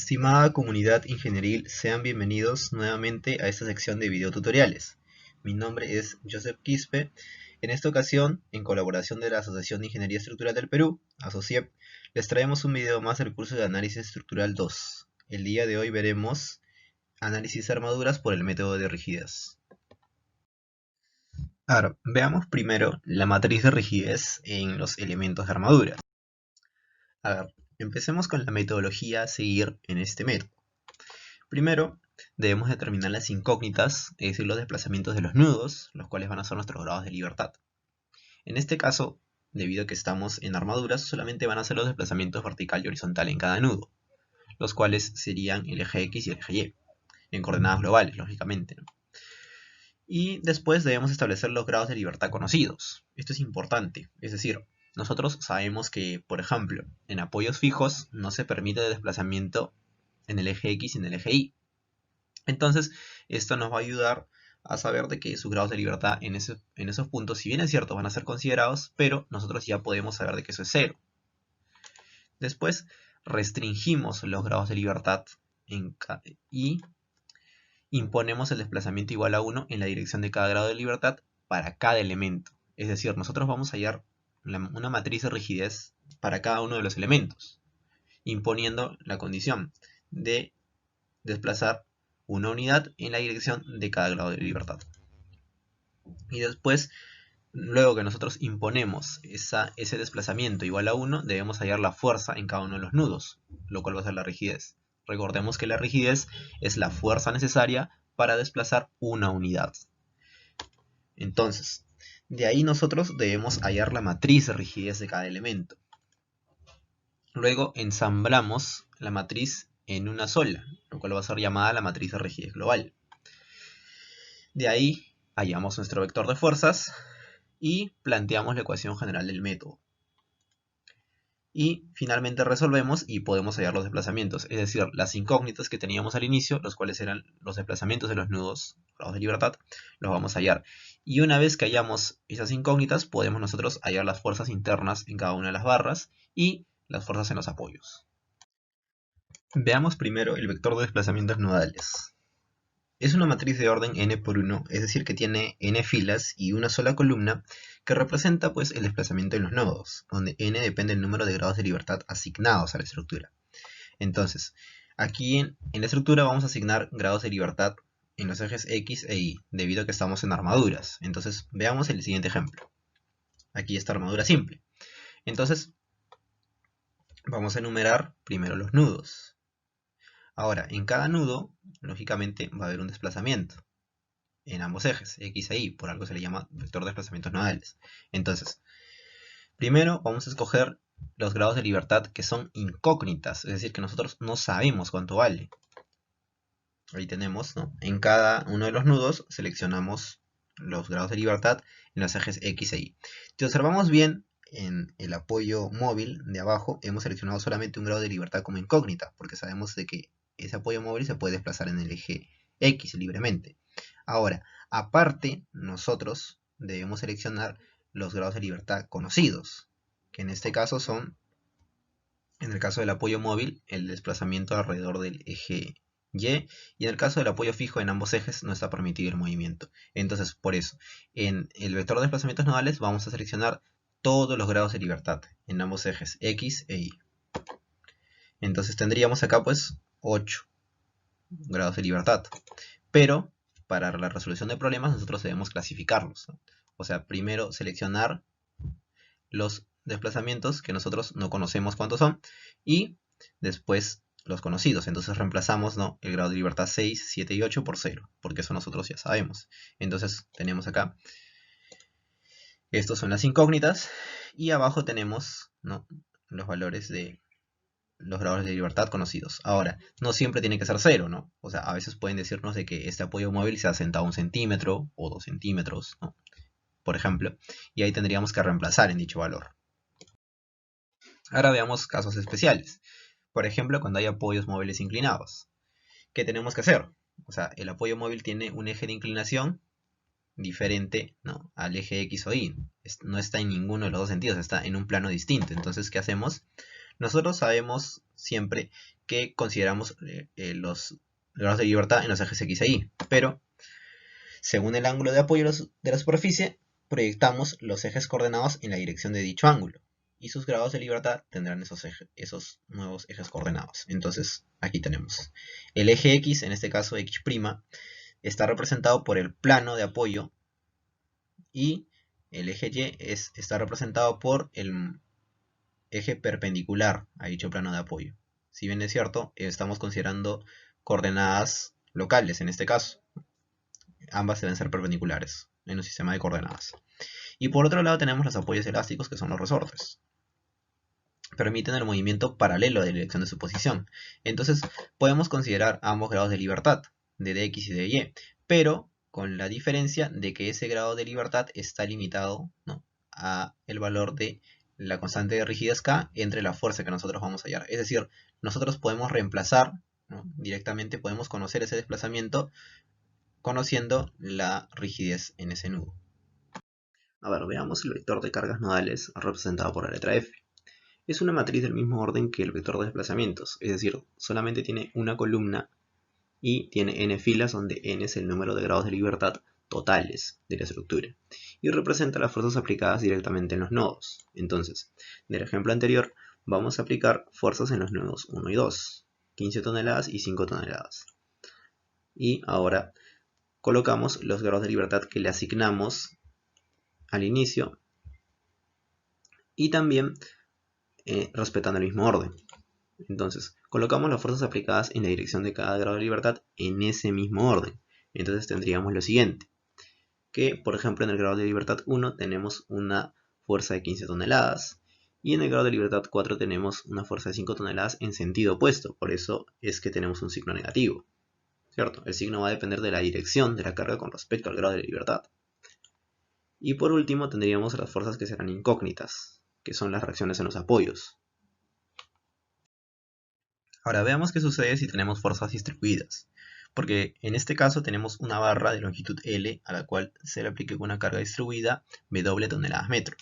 Estimada comunidad ingenieril, sean bienvenidos nuevamente a esta sección de videotutoriales. Mi nombre es Joseph Quispe. En esta ocasión, en colaboración de la Asociación de Ingeniería Estructural del Perú, ASOCIEP, les traemos un video más del curso de Análisis Estructural 2. El día de hoy veremos análisis de armaduras por el método de rigidez. Ahora, veamos primero la matriz de rigidez en los elementos de armadura. A ver, empecemos con la metodología a seguir en este método. Primero, debemos determinar las incógnitas, es decir, los desplazamientos de los nudos, los cuales van a ser nuestros grados de libertad. En este caso, debido a que estamos en armaduras, solamente van a ser los desplazamientos vertical y horizontal en cada nudo, los cuales serían el eje X y el eje Y, en coordenadas globales, lógicamente, ¿no? Y después debemos establecer los grados de libertad conocidos. Esto es importante, es decir, nosotros sabemos que, por ejemplo, en apoyos fijos no se permite desplazamiento en el eje X y en el eje Y. Entonces, esto nos va a ayudar a saber de que sus grados de libertad en esos puntos, si bien es cierto, van a ser considerados, pero nosotros ya podemos saber de que eso es 0. Después, restringimos los grados de libertad y imponemos el desplazamiento igual a 1 en la dirección de cada grado de libertad para cada elemento. Es decir, nosotros vamos a hallar una matriz de rigidez para cada uno de los elementos, imponiendo la condición de desplazar una unidad en la dirección de cada grado de libertad. Y después, luego que nosotros imponemos ese desplazamiento igual a 1, debemos hallar la fuerza en cada uno de los nudos, lo cual va a ser la rigidez. Recordemos que la rigidez es la fuerza necesaria para desplazar una unidad. Entonces, de ahí nosotros debemos hallar la matriz de rigidez de cada elemento. Luego ensamblamos la matriz en una sola, lo cual va a ser llamada la matriz de rigidez global. De ahí hallamos nuestro vector de fuerzas y planteamos la ecuación general del método. Y finalmente resolvemos y podemos hallar los desplazamientos, es decir, las incógnitas que teníamos al inicio, los cuales eran los desplazamientos de los nudos, grados de libertad, los vamos a hallar. Y una vez que hallamos esas incógnitas, podemos nosotros hallar las fuerzas internas en cada una de las barras y las fuerzas en los apoyos. Veamos primero el vector de desplazamientos nodales. Es una matriz de orden n por 1, es decir que tiene n filas y una sola columna que representa pues el desplazamiento en los nodos, donde n depende del número de grados de libertad asignados a la estructura. Entonces, aquí en la estructura vamos a asignar grados de libertad en los ejes X e Y, debido a que estamos en armaduras. Entonces, veamos el siguiente ejemplo. Aquí está armadura simple. Entonces, vamos a enumerar primero los nudos. Ahora, en cada nudo, lógicamente, va a haber un desplazamiento en ambos ejes, X e Y, por algo se le llama vector de desplazamientos nodales. Entonces, primero vamos a escoger los grados de libertad que son incógnitas, es decir, que nosotros no sabemos cuánto vale. Ahí tenemos, ¿no? En cada uno de los nudos seleccionamos los grados de libertad en los ejes X e Y. Si observamos bien, en el apoyo móvil de abajo hemos seleccionado solamente un grado de libertad como incógnita, porque sabemos de que ese apoyo móvil se puede desplazar en el eje X libremente. Ahora, aparte, nosotros debemos seleccionar los grados de libertad conocidos, que en este caso son, en el caso del apoyo móvil, el desplazamiento alrededor del eje Y, y en el caso del apoyo fijo en ambos ejes no está permitido el movimiento. Entonces, por eso, en el vector de desplazamientos nodales vamos a seleccionar todos los grados de libertad en ambos ejes, X e Y. Entonces tendríamos acá pues 8 grados de libertad. Pero para la resolución de problemas nosotros debemos clasificarlos, ¿no? O sea, primero seleccionar los desplazamientos que nosotros no conocemos cuántos son y después los conocidos. Entonces reemplazamos, ¿no?, el grado de libertad 6, 7 y 8 por 0, porque eso nosotros ya sabemos. Entonces tenemos acá, estos son las incógnitas y abajo tenemos, ¿no?, los valores de los grados de libertad conocidos. Ahora, no siempre tiene que ser 0, ¿no? O sea, a veces pueden decirnos de que este apoyo móvil se ha asentado 1 centímetro o 2 centímetros, ¿no?, por ejemplo, y ahí tendríamos que reemplazar en dicho valor. Ahora veamos casos especiales. Por ejemplo, cuando hay apoyos móviles inclinados. ¿Qué tenemos que hacer? O sea, el apoyo móvil tiene un eje de inclinación diferente, ¿no?, al eje X o Y. No está en ninguno de los dos sentidos, está en un plano distinto. Entonces, ¿qué hacemos? Nosotros sabemos siempre que consideramos los grados de libertad en los ejes X e Y, pero según el ángulo de apoyo de la superficie, proyectamos los ejes coordenados en la dirección de dicho ángulo, y sus grados de libertad tendrán esos nuevos ejes coordenados. Entonces, aquí tenemos el eje X, en este caso X', está representado por el plano de apoyo, y el eje Y está representado por el eje perpendicular a dicho plano de apoyo. Si bien es cierto, estamos considerando coordenadas locales en este caso. Ambas deben ser perpendiculares en un sistema de coordenadas. Y por otro lado tenemos los apoyos elásticos, que son los resortes. Permiten el movimiento paralelo de la dirección de su posición. Entonces podemos considerar ambos grados de libertad, de dx y de y, pero con la diferencia de que ese grado de libertad está limitado, ¿no?, a el valor de la constante de rigidez K entre la fuerza que nosotros vamos a hallar. Es decir, nosotros podemos reemplazar, ¿no?, directamente podemos conocer ese desplazamiento conociendo la rigidez en ese nudo. A ver, veamos el vector de cargas nodales representado por la letra F. Es una matriz del mismo orden que el vector de desplazamientos, es decir, solamente tiene una columna y tiene n filas, donde n es el número de grados de libertad totales de la estructura, y representa las fuerzas aplicadas directamente en los nodos. Entonces, del ejemplo anterior, vamos a aplicar fuerzas en los nodos 1 y 2, 15 toneladas y 5 toneladas. Y ahora colocamos los grados de libertad que le asignamos al inicio, y también respetando el mismo orden. Entonces, colocamos las fuerzas aplicadas en la dirección de cada grado de libertad en ese mismo orden. Entonces tendríamos lo siguiente, que por ejemplo en el grado de libertad 1 tenemos una fuerza de 15 toneladas, y en el grado de libertad 4 tenemos una fuerza de 5 toneladas en sentido opuesto. Por eso es que tenemos un signo negativo, ¿cierto? El signo va a depender de la dirección de la carga con respecto al grado de libertad. Y por último tendríamos las fuerzas que serán incógnitas, que son las reacciones en los apoyos. Ahora veamos qué sucede si tenemos fuerzas distribuidas, porque en este caso tenemos una barra de longitud L a la cual se le aplique una carga distribuida W toneladas metro.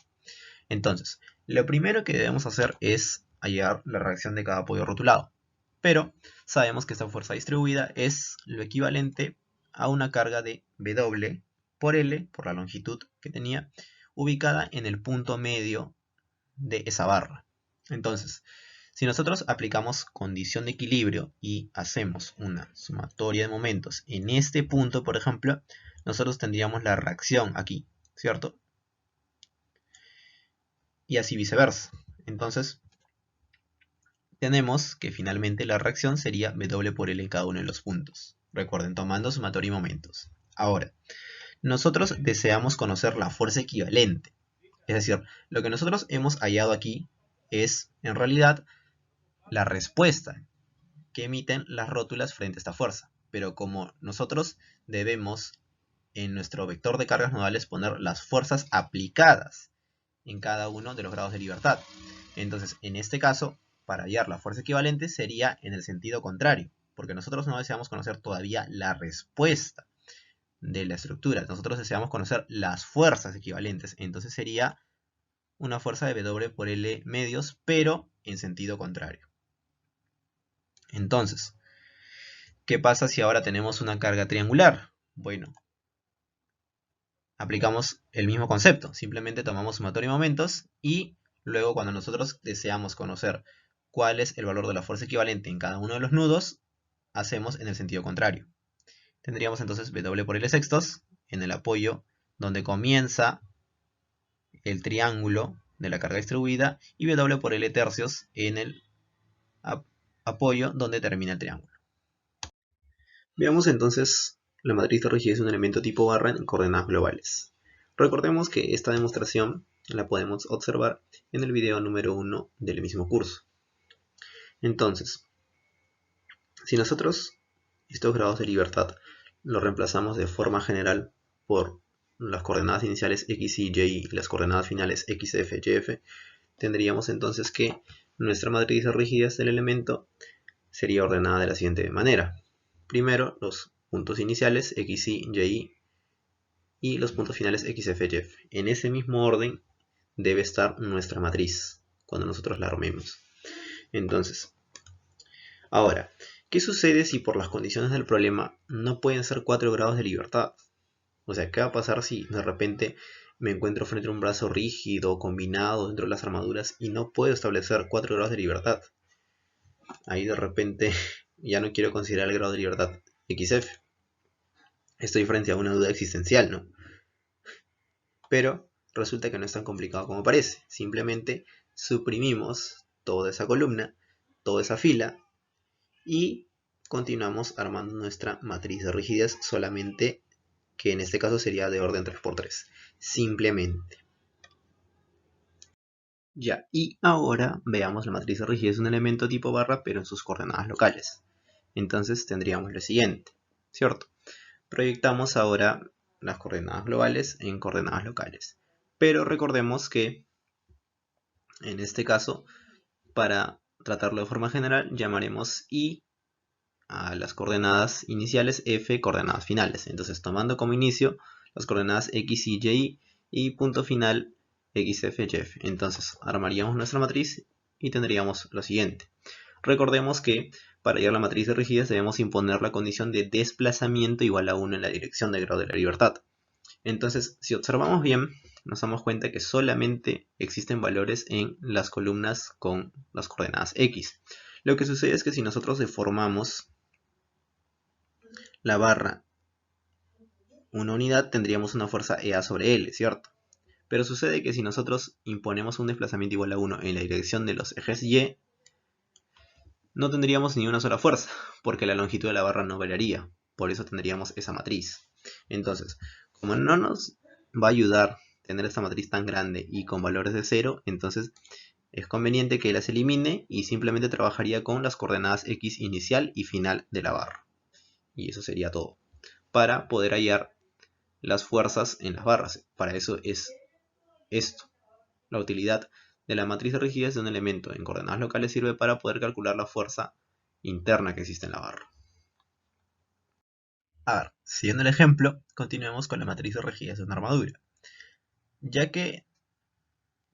Entonces, lo primero que debemos hacer es hallar la reacción de cada apoyo rotulado, pero sabemos que esta fuerza distribuida es lo equivalente a una carga de W por L, por la longitud que tenía, ubicada en el punto medio de esa barra. Entonces, si nosotros aplicamos condición de equilibrio y hacemos una sumatoria de momentos en este punto, por ejemplo, nosotros tendríamos la reacción aquí, ¿cierto? Y así viceversa. Entonces, tenemos que finalmente la reacción sería W por L en cada uno de los puntos. Recuerden, tomando sumatoria y momentos. Ahora, nosotros deseamos conocer la fuerza equivalente. Es decir, lo que nosotros hemos hallado aquí es, en realidad, la respuesta que emiten las rótulas frente a esta fuerza. Pero como nosotros debemos en nuestro vector de cargas nodales poner las fuerzas aplicadas en cada uno de los grados de libertad. Entonces, en este caso, para hallar la fuerza equivalente sería en el sentido contrario, porque nosotros no deseamos conocer todavía la respuesta de la estructura. Nosotros deseamos conocer las fuerzas equivalentes. Entonces sería una fuerza de W por L medios, pero en sentido contrario. Entonces, ¿qué pasa si ahora tenemos una carga triangular? Bueno, aplicamos el mismo concepto. Simplemente tomamos sumatoria de momentos y luego cuando nosotros deseamos conocer cuál es el valor de la fuerza equivalente en cada uno de los nudos, hacemos en el sentido contrario. Tendríamos entonces W por L sextos en el apoyo donde comienza el triángulo de la carga distribuida y W por L tercios en el apoyo donde termina el triángulo. Veamos entonces la matriz de rigidez de un elemento tipo barra en coordenadas globales. Recordemos que esta demostración la podemos observar en el video número 1 del mismo curso. Entonces, si nosotros estos grados de libertad los reemplazamos de forma general por las coordenadas iniciales x, y, y las coordenadas finales x, f, y, f, tendríamos entonces que nuestra matriz de rigidez del elemento sería ordenada de la siguiente manera. Primero los puntos iniciales x, y, y los puntos finales x, f, y, f. En ese mismo orden debe estar nuestra matriz cuando nosotros la armemos. Entonces, ahora, ¿qué sucede si por las condiciones del problema no pueden ser 4 grados de libertad? O sea, ¿qué va a pasar si de repente me encuentro frente a un brazo rígido, combinado dentro de las armaduras y no puedo establecer 4 grados de libertad? Ahí de repente ya no quiero considerar el grado de libertad XF. Estoy frente a una duda existencial, ¿no? Pero resulta que no es tan complicado como parece. Simplemente suprimimos toda esa columna, toda esa fila y continuamos armando nuestra matriz de rigidez, solamente que en este caso sería de orden 3×3. Simplemente. Ya, y ahora veamos la matriz de rigidez de un elemento tipo barra, pero en sus coordenadas locales. Entonces tendríamos lo siguiente, ¿cierto? Proyectamos ahora las coordenadas globales en coordenadas locales. Pero recordemos que en este caso, para tratarlo de forma general, llamaremos I a las coordenadas iniciales, F coordenadas finales. Entonces, tomando como inicio las coordenadas X, Y, y punto final X, F, Y. Entonces, armaríamos nuestra matriz y tendríamos lo siguiente. Recordemos que para hallar la matriz de rigidez debemos imponer la condición de desplazamiento igual a 1 en la dirección del grado de la libertad. Entonces, si observamos bien, nos damos cuenta que solamente existen valores en las columnas con las coordenadas X. Lo que sucede es que si nosotros deformamos la barra una unidad, tendríamos una fuerza EA sobre L, ¿cierto? Pero sucede que si nosotros imponemos un desplazamiento igual a 1 en la dirección de los ejes Y, no tendríamos ni una sola fuerza, porque la longitud de la barra no variaría. Por eso tendríamos esa matriz. Entonces, como no nos va a ayudar tener esta matriz tan grande y con valores de 0, entonces es conveniente que las elimine y simplemente trabajaría con las coordenadas X inicial y final de la barra. Y eso sería todo. Para poder hallar las fuerzas en las barras. Para eso es esto. La utilidad de la matriz de rigidez de un elemento en coordenadas locales sirve para poder calcular la fuerza interna que existe en la barra. A ver, siguiendo el ejemplo, continuemos con la matriz de rigidez de una armadura. Ya que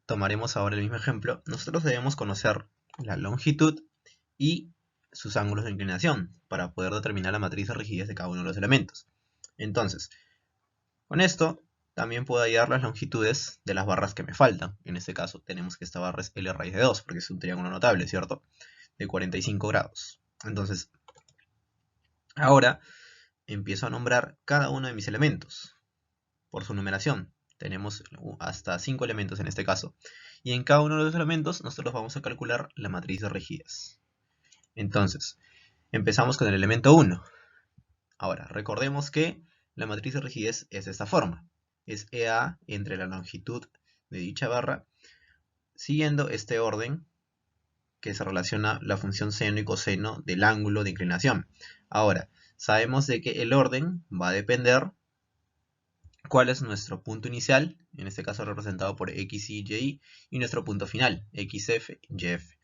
tomaremos ahora el mismo ejemplo, nosotros debemos conocer la longitud y sus ángulos de inclinación para poder determinar la matriz de rigidez de cada uno de los elementos. Entonces, con esto también puedo hallar las longitudes de las barras que me faltan. En este caso tenemos que esta barra es L raíz de 2, porque es un triángulo notable, ¿cierto? De 45 grados. Entonces, ahora empiezo a nombrar cada uno de mis elementos por su numeración. Tenemos hasta 5 elementos en este caso. Y en cada uno de los elementos nosotros vamos a calcular la matriz de rigidez. Entonces, empezamos con el elemento 1. Ahora, recordemos que la matriz de rigidez es de esta forma. Es EA entre la longitud de dicha barra, siguiendo este orden que se relaciona la función seno y coseno del ángulo de inclinación. Ahora, sabemos de que el orden va a depender cuál es nuestro punto inicial, en este caso representado por X, Y, y nuestro punto final, XF, YF.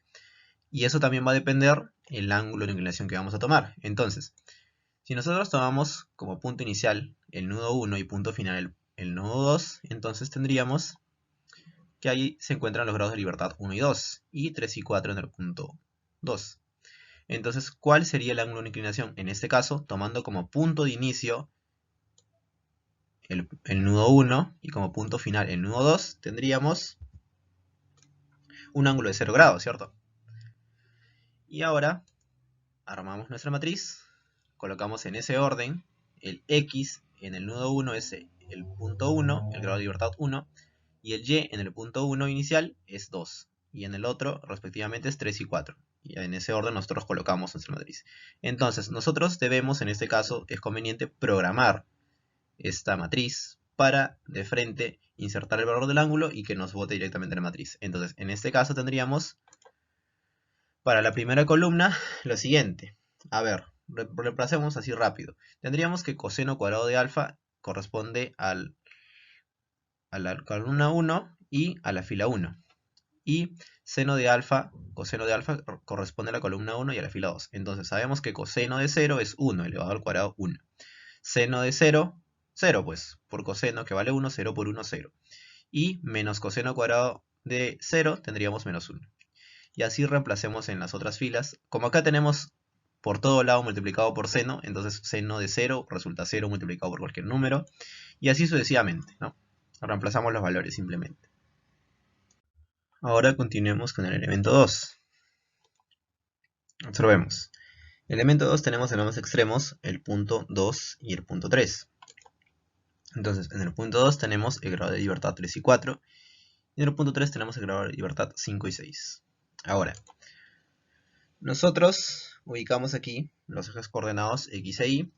Y eso también va a depender el ángulo de inclinación que vamos a tomar. Entonces, si nosotros tomamos como punto inicial el nudo 1 y punto final el nudo 2, entonces tendríamos que ahí se encuentran los grados de libertad 1 y 2, y 3 y 4 en el punto 2. Entonces, ¿cuál sería el ángulo de inclinación? En este caso, tomando como punto de inicio el nudo 1 y como punto final el nudo 2, tendríamos un ángulo de 0 grados, ¿cierto? Y ahora armamos nuestra matriz, colocamos en ese orden el X en el nudo 1 es el punto 1, el grado de libertad 1, y el Y en el punto 1 inicial es 2, y en el otro respectivamente es 3 y 4. Y en ese orden nosotros colocamos nuestra matriz. Entonces nosotros debemos, en este caso, es conveniente programar esta matriz para de frente insertar el valor del ángulo y que nos bote directamente en la matriz. Entonces en este caso tendríamos para la primera columna lo siguiente. A ver, reemplacemos así rápido. Tendríamos que coseno cuadrado de alfa corresponde a la columna 1 y a la fila 1. Y seno de alfa, coseno de alfa corresponde a la columna 1 y a la fila 2. Entonces sabemos que coseno de 0 es 1 elevado al cuadrado 1. Seno de 0, 0 pues, por coseno que vale 1, 0 por 1, 0. Y menos coseno cuadrado de 0 tendríamos menos 1. Y así reemplacemos en las otras filas. Como acá tenemos por todo lado multiplicado por seno, entonces seno de 0 resulta 0 multiplicado por cualquier número. Y así sucesivamente, ¿no? Reemplazamos los valores simplemente. Ahora continuemos con el elemento 2. Observemos. El elemento 2 tenemos en ambos extremos el punto 2 y el punto 3. Entonces, en el punto 2 tenemos el grado de libertad 3 y 4. Y en el punto 3 tenemos el grado de libertad 5 y 6. Ahora, nosotros ubicamos aquí los ejes coordenados X e Y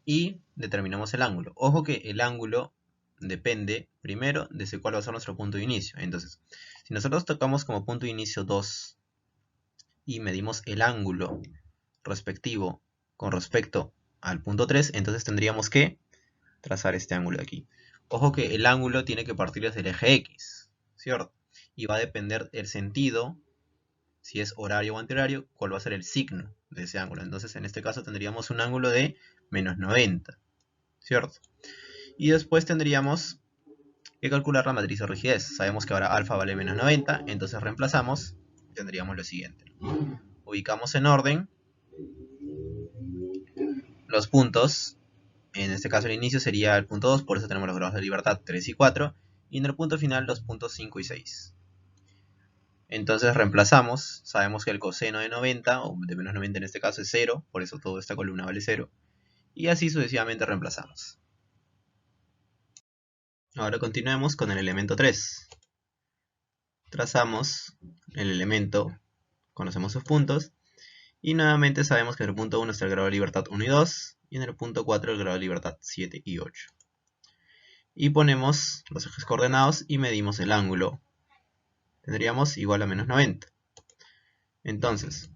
y determinamos el ángulo. Ojo que el ángulo depende primero de cuál va a ser nuestro punto de inicio. Entonces, si nosotros tocamos como punto de inicio 2 y medimos el ángulo respectivo con respecto al punto 3, entonces tendríamos que trazar este ángulo de aquí. Ojo que el ángulo tiene que partir desde el eje X, ¿cierto? Y va a depender el sentido, si es horario o antihorario, cuál va a ser el signo de ese ángulo. Entonces en este caso tendríamos un ángulo de menos 90, ¿cierto? Y después tendríamos que calcular la matriz de rigidez. Sabemos que ahora alfa vale menos 90, entonces reemplazamos y tendríamos lo siguiente. Ubicamos en orden los puntos. En este caso el inicio sería el punto 2, por eso tenemos los grados de libertad 3 y 4. Y en el punto final los puntos 5 y 6. Entonces reemplazamos, sabemos que el coseno de 90, o de menos 90 en este caso es 0, por eso toda esta columna vale 0. Y así sucesivamente reemplazamos. Ahora continuemos con el elemento 3. Trazamos el elemento, conocemos sus puntos. Y nuevamente sabemos que en el punto 1 está el grado de libertad 1 y 2. Y en el punto 4 el grado de libertad 7 y 8. Y ponemos los ejes coordenados y medimos el ángulo. Tendríamos igual a menos 90. Entonces,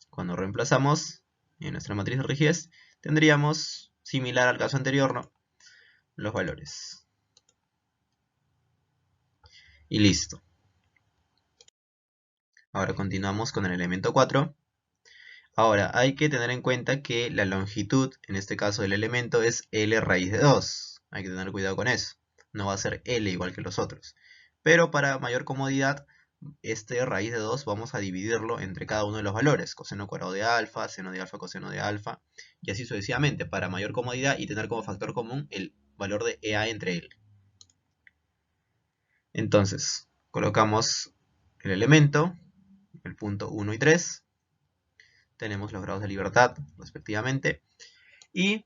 cuando reemplazamos en nuestra matriz de rigidez, tendríamos, similar al caso anterior, ¿no?, los valores. Y listo. Ahora continuamos con el elemento 4. Ahora, hay que tener en cuenta que la longitud, en este caso del elemento, es L raíz de 2. Hay que tener cuidado con eso. No va a ser L igual que los otros. Pero para mayor comodidad, este raíz de 2 vamos a dividirlo entre cada uno de los valores. Coseno cuadrado de alfa, seno de alfa, coseno de alfa. Y así sucesivamente, para mayor comodidad y tener como factor común el valor de EA entre L. Entonces, colocamos el elemento, el punto 1 y 3. Tenemos los grados de libertad respectivamente y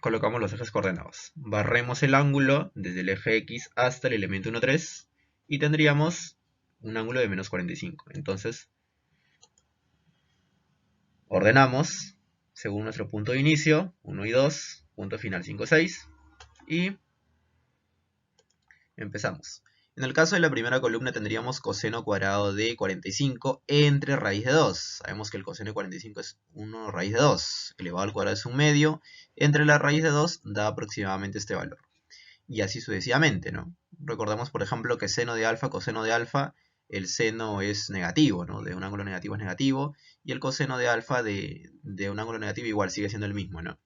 colocamos los ejes coordenados. Barremos el ángulo desde el eje X hasta el elemento 1, 3 y tendríamos un ángulo de menos 45. Entonces ordenamos según nuestro punto de inicio 1 y 2, punto final 5, 6 y empezamos. En el caso de la primera columna tendríamos coseno cuadrado de 45 entre raíz de 2. Sabemos que el coseno de 45 es 1 raíz de 2. Elevado al cuadrado es 1 medio. Entre la raíz de 2 da aproximadamente este valor. Y así sucesivamente, ¿no? Recordamos, por ejemplo, que seno de alfa, coseno de alfa, el seno es negativo, ¿no? De un ángulo negativo es negativo. Y el coseno de alfa de un ángulo negativo igual sigue siendo el mismo, ¿no?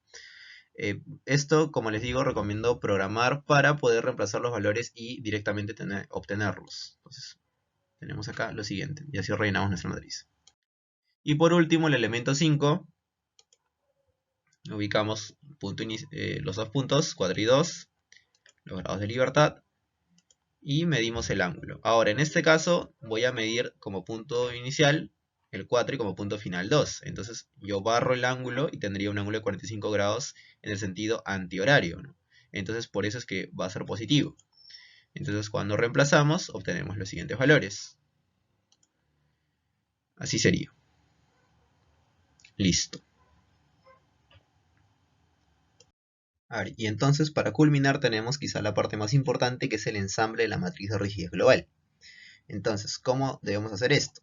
Esto, como les digo, recomiendo programar para poder reemplazar los valores y directamente obtenerlos. Entonces, tenemos acá lo siguiente, y así rellenamos nuestra matriz. Y por último, el elemento 5, ubicamos los dos puntos, 4 y 2, los grados de libertad, y medimos el ángulo. Ahora, en este caso, voy a medir como punto inicial el 4 y como punto final 2. Entonces yo barro el ángulo y tendría un ángulo de 45 grados en el sentido antihorario, ¿no? Entonces por eso es que va a ser positivo. Entonces cuando reemplazamos obtenemos los siguientes valores. Así sería. Listo. A ver, y entonces para culminar tenemos quizá la parte más importante, que es el ensamble de la matriz de rigidez global. Entonces, ¿cómo debemos hacer esto?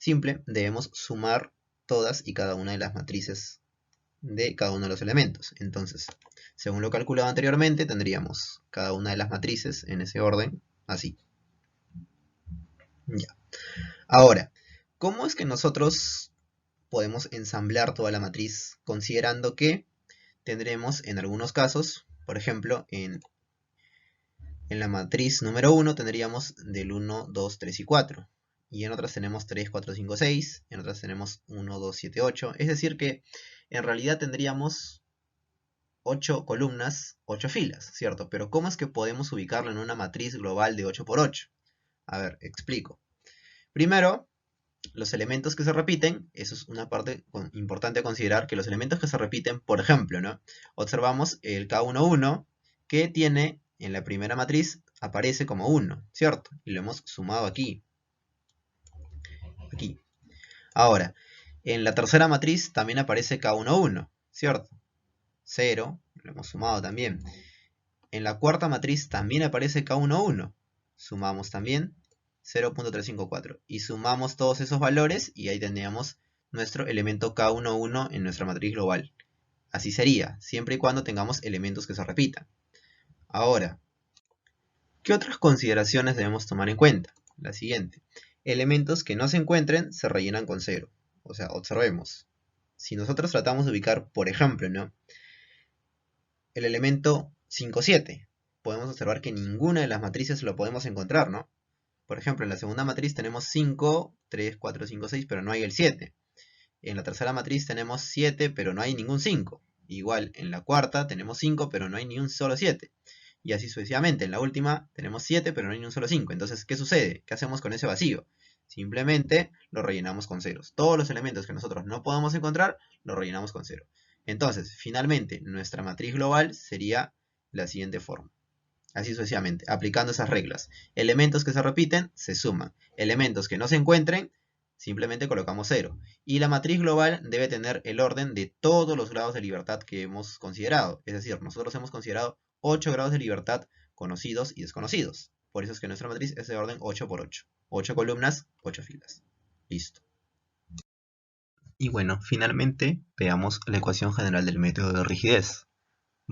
Simple, debemos sumar todas y cada una de las matrices de cada uno de los elementos. Entonces, según lo calculado anteriormente, tendríamos cada una de las matrices en ese orden, así. Ya. Ahora, ¿cómo es que nosotros podemos ensamblar toda la matriz? Considerando que tendremos en algunos casos, por ejemplo, en la matriz número 1 tendríamos del 1, 2, 3 y 4. y en otras tenemos 3, 4, 5, 6, en otras tenemos 1, 2, 7, 8. Es decir que en realidad tendríamos 8 columnas, 8 filas, ¿cierto? Pero ¿cómo es que podemos ubicarlo en una matriz global de 8 por 8? A ver, explico. Primero, los elementos que se repiten, eso es una parte importante a considerar, que los elementos que se repiten, por ejemplo, ¿no? Observamos el K11 que tiene en la primera matriz, aparece como 1, ¿cierto? Y lo hemos sumado aquí. Aquí. Ahora, en la tercera matriz también aparece K11, ¿cierto? 0, lo hemos sumado también. En la cuarta matriz también aparece K11, sumamos también 0.354 y sumamos todos esos valores y ahí tendríamos nuestro elemento K11 en nuestra matriz global. Así sería, siempre y cuando tengamos elementos que se repitan. Ahora, ¿qué otras consideraciones debemos tomar en cuenta? La siguiente. Elementos que no se encuentren se rellenan con 0. O sea, observemos. Si nosotros tratamos de ubicar, por ejemplo, ¿no?, el elemento 5, 7, podemos observar que ninguna de las matrices lo podemos encontrar, ¿no? Por ejemplo, en la segunda matriz tenemos 5, 3, 4, 5, 6, pero no hay el 7. En la tercera matriz tenemos 7, pero no hay ningún 5. Igual, en la cuarta tenemos 5, pero no hay ni un solo 7. Y así sucesivamente. En la última tenemos 7, pero no hay ni un solo 5. Entonces, ¿qué sucede? ¿Qué hacemos con ese vacío? Simplemente lo rellenamos con ceros. Todos los elementos que nosotros no podemos encontrar, los rellenamos con 0. Entonces, finalmente, nuestra matriz global sería la siguiente forma. Así sucesivamente, aplicando esas reglas. Elementos que se repiten, se suman. Elementos que no se encuentren, simplemente colocamos 0. Y la matriz global debe tener el orden de todos los grados de libertad que hemos considerado. Es decir, nosotros hemos considerado 8 grados de libertad conocidos y desconocidos. Por eso es que nuestra matriz es de orden 8 por 8. 8 columnas, 8 filas. Listo. Y bueno, finalmente veamos la ecuación general del método de rigidez.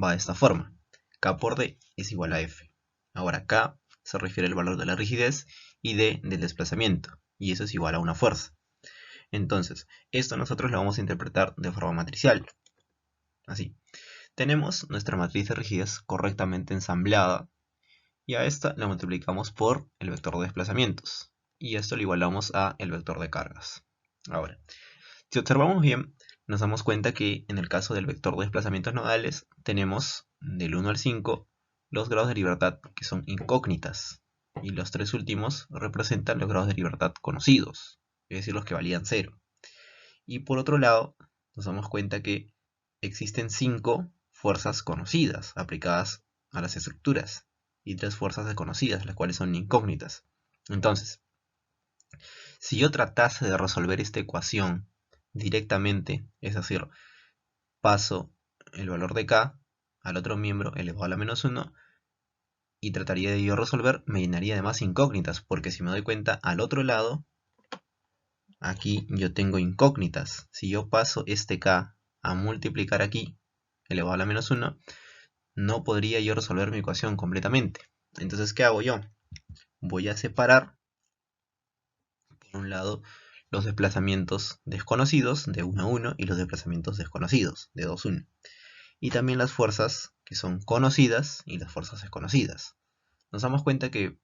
Va de esta forma. K por D es igual a F. Ahora K se refiere al valor de la rigidez y D del desplazamiento. Y eso es igual a una fuerza. Entonces, esto nosotros lo vamos a interpretar de forma matricial. Así. Tenemos nuestra matriz de rigidez correctamente ensamblada. Y a esta la multiplicamos por el vector de desplazamientos. Y esto lo igualamos a el vector de cargas. Ahora, si observamos bien, nos damos cuenta que en el caso del vector de desplazamientos nodales tenemos del 1 al 5 los grados de libertad que son incógnitas y los tres últimos representan los grados de libertad conocidos, es decir, los que valían 0. Y por otro lado, nos damos cuenta que existen 5 fuerzas conocidas aplicadas a las estructuras y 3 fuerzas desconocidas, las cuales son incógnitas. Entonces, si yo tratase de resolver esta ecuación directamente, es decir, paso el valor de K al otro miembro elevado a la menos 1 y trataría de yo resolver, me llenaría de más incógnitas, porque si me doy cuenta al otro lado, aquí yo tengo incógnitas. Si yo paso este K a multiplicar aquí, elevado a la menos 1, no podría yo resolver mi ecuación completamente. Entonces, ¿qué hago yo? Voy a separar, por un lado, los desplazamientos desconocidos de 1 a 1 y los desplazamientos desconocidos de 2 a 1. Y también las fuerzas que son conocidas y las fuerzas desconocidas. Nos damos cuenta que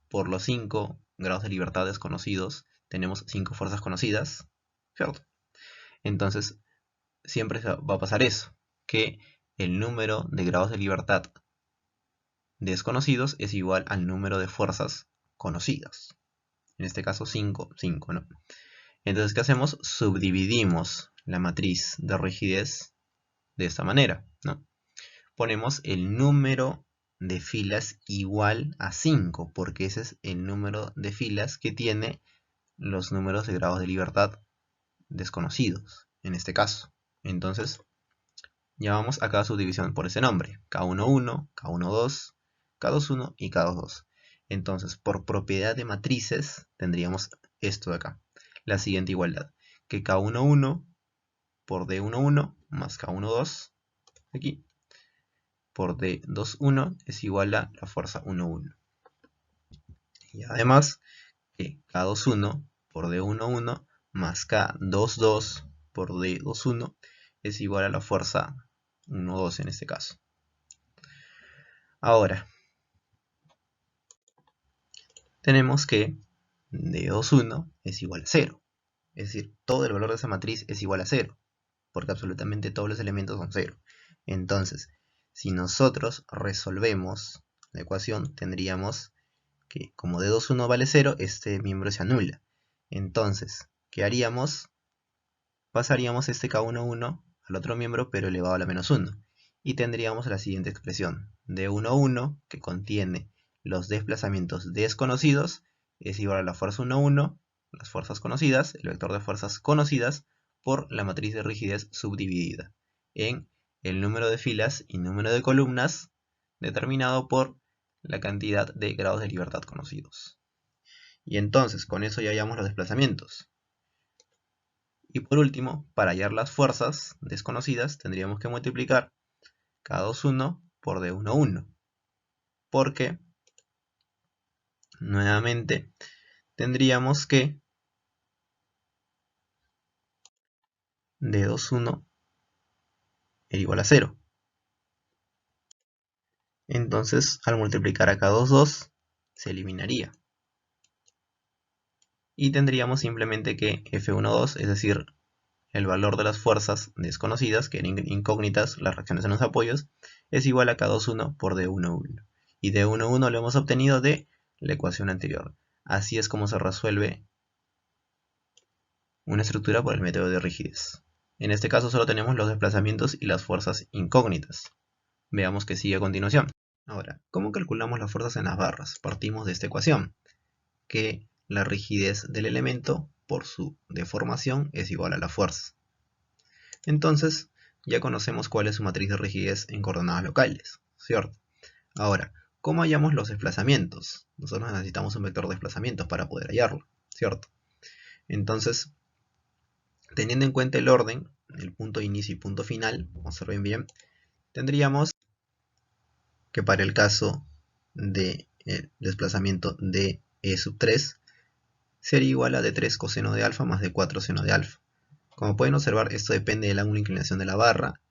por los 5 grados de libertad desconocidos tenemos 5 fuerzas conocidas, ¿cierto? Entonces siempre va a pasar eso, que el número de grados de libertad desconocidos es igual al número de fuerzas conocidas. En este caso 5, 5, ¿no? Entonces, ¿qué hacemos? Subdividimos la matriz de rigidez de esta manera, ¿no? Ponemos el número de filas igual a 5, porque ese es el número de filas que tiene los números de grados de libertad desconocidos, en este caso. Entonces, llamamos a cada subdivisión por ese nombre, K11, K12, K21 y K22. Entonces, por propiedad de matrices, tendríamos esto de acá, la siguiente igualdad, que K11 por D11 más K12, aquí, por D21 es igual a la fuerza 1,1. Y además que K21 por D11 más K22 por D21 es igual a la fuerza 1,2 en este caso. Ahora, tenemos que de 2, 1 es igual a 0. Es decir, todo el valor de esa matriz es igual a 0, porque absolutamente todos los elementos son 0. Entonces, si nosotros resolvemos la ecuación, tendríamos que como de 2, 1 vale 0, este miembro se anula. Entonces, ¿qué haríamos? Pasaríamos este K1, 1 al otro miembro, pero elevado a la menos 1. Y tendríamos la siguiente expresión. De 1, 1, que contiene los desplazamientos desconocidos, es igual a la fuerza 1, 1, las fuerzas conocidas, el vector de fuerzas conocidas, por la matriz de rigidez subdividida en el número de filas y número de columnas determinado por la cantidad de grados de libertad conocidos. Y entonces, con eso ya hallamos los desplazamientos. Y por último, para hallar las fuerzas desconocidas, tendríamos que multiplicar K2, 1 por D1, 1. Porque, nuevamente, tendríamos que D2, 1 era igual a 0. Entonces, al multiplicar a K2, 2, se eliminaría. Y tendríamos simplemente que F1, 2, es decir, el valor de las fuerzas desconocidas, que eran incógnitas, las reacciones en los apoyos, es igual a K2, 1 por D1, 1. Y D1, 1 lo hemos obtenido de la ecuación anterior. Así es como se resuelve una estructura por el método de rigidez. En este caso solo tenemos los desplazamientos y las fuerzas incógnitas. Veamos qué sigue a continuación. Ahora, ¿cómo calculamos las fuerzas en las barras? Partimos de esta ecuación, que la rigidez del elemento por su deformación es igual a la fuerza. Entonces, ya conocemos cuál es su matriz de rigidez en coordenadas locales, ¿cierto? Ahora, ¿cómo hallamos los desplazamientos? Nosotros necesitamos un vector de desplazamientos para poder hallarlo, ¿cierto? Entonces, teniendo en cuenta el orden, el punto de inicio y punto final, observen bien, tendríamos que para el caso del desplazamiento de E sub 3 sería igual a D3 coseno de alfa más D4 seno de alfa. Como pueden observar, esto depende del ángulo de inclinación de la barra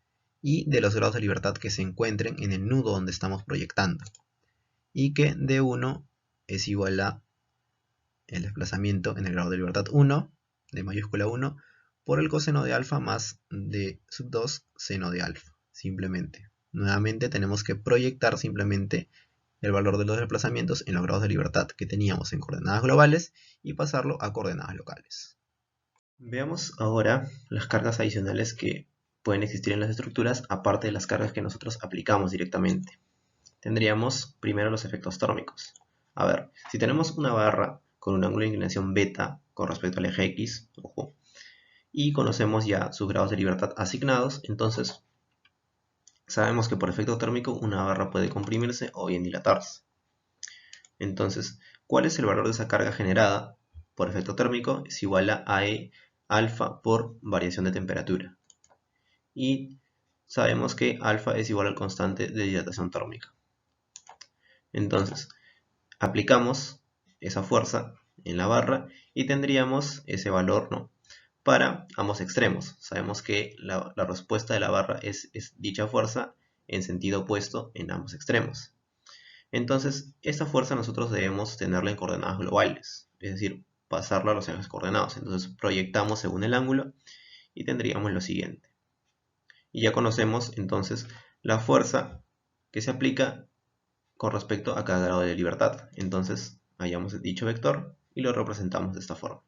y de los grados de libertad que se encuentren en el nudo donde estamos proyectando. Y que D1 es igual a el desplazamiento en el grado de libertad 1, de mayúscula 1, por el coseno de alfa más D sub 2 seno de alfa, simplemente. Nuevamente tenemos que proyectar simplemente el valor de los desplazamientos en los grados de libertad que teníamos en coordenadas globales y pasarlo a coordenadas locales. Veamos ahora las cargas adicionales que pueden existir en las estructuras, aparte de las cargas que nosotros aplicamos directamente. Tendríamos primero los efectos térmicos. A ver, si tenemos una barra con un ángulo de inclinación beta con respecto al eje X, ojo, y conocemos ya sus grados de libertad asignados, entonces sabemos que por efecto térmico una barra puede comprimirse o bien dilatarse. Entonces, ¿cuál es el valor de esa carga generada por efecto térmico? Es igual a AE alfa por variación de temperatura. Y sabemos que alfa es igual al constante de dilatación térmica. Entonces, aplicamos esa fuerza en la barra y tendríamos ese valor, ¿no?, para ambos extremos. Sabemos que la respuesta de la barra es dicha fuerza en sentido opuesto en ambos extremos. Entonces, esta fuerza nosotros debemos tenerla en coordenadas globales, es decir, pasarla a los ejes coordenados. Entonces, proyectamos según el ángulo y tendríamos lo siguiente. Y ya conocemos entonces la fuerza que se aplica con respecto a cada grado de libertad. Entonces, hallamos dicho vector y lo representamos de esta forma.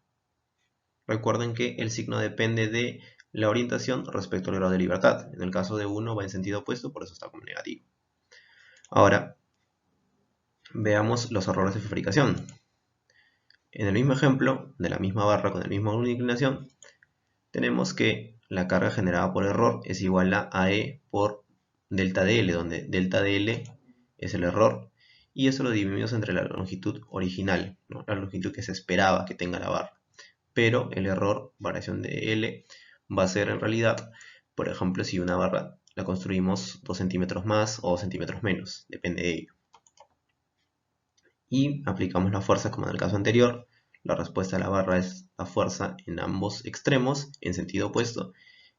Recuerden que el signo depende de la orientación respecto al grado de libertad. En el caso de 1 va en sentido opuesto, por eso está como negativo. Ahora, veamos los errores de fabricación. En el mismo ejemplo, de la misma barra con el mismo ángulo de inclinación, tenemos que la carga generada por error es igual a AE por delta DL, donde delta DL es el error, y eso lo dividimos entre la longitud original, ¿no?, la longitud que se esperaba que tenga la barra. Pero el error, variación de L, va a ser en realidad, por ejemplo, si una barra la construimos 2 centímetros más o 2 centímetros menos, depende de ello. Y aplicamos la fuerza como en el caso anterior. La respuesta de la barra es la fuerza en ambos extremos, en sentido opuesto.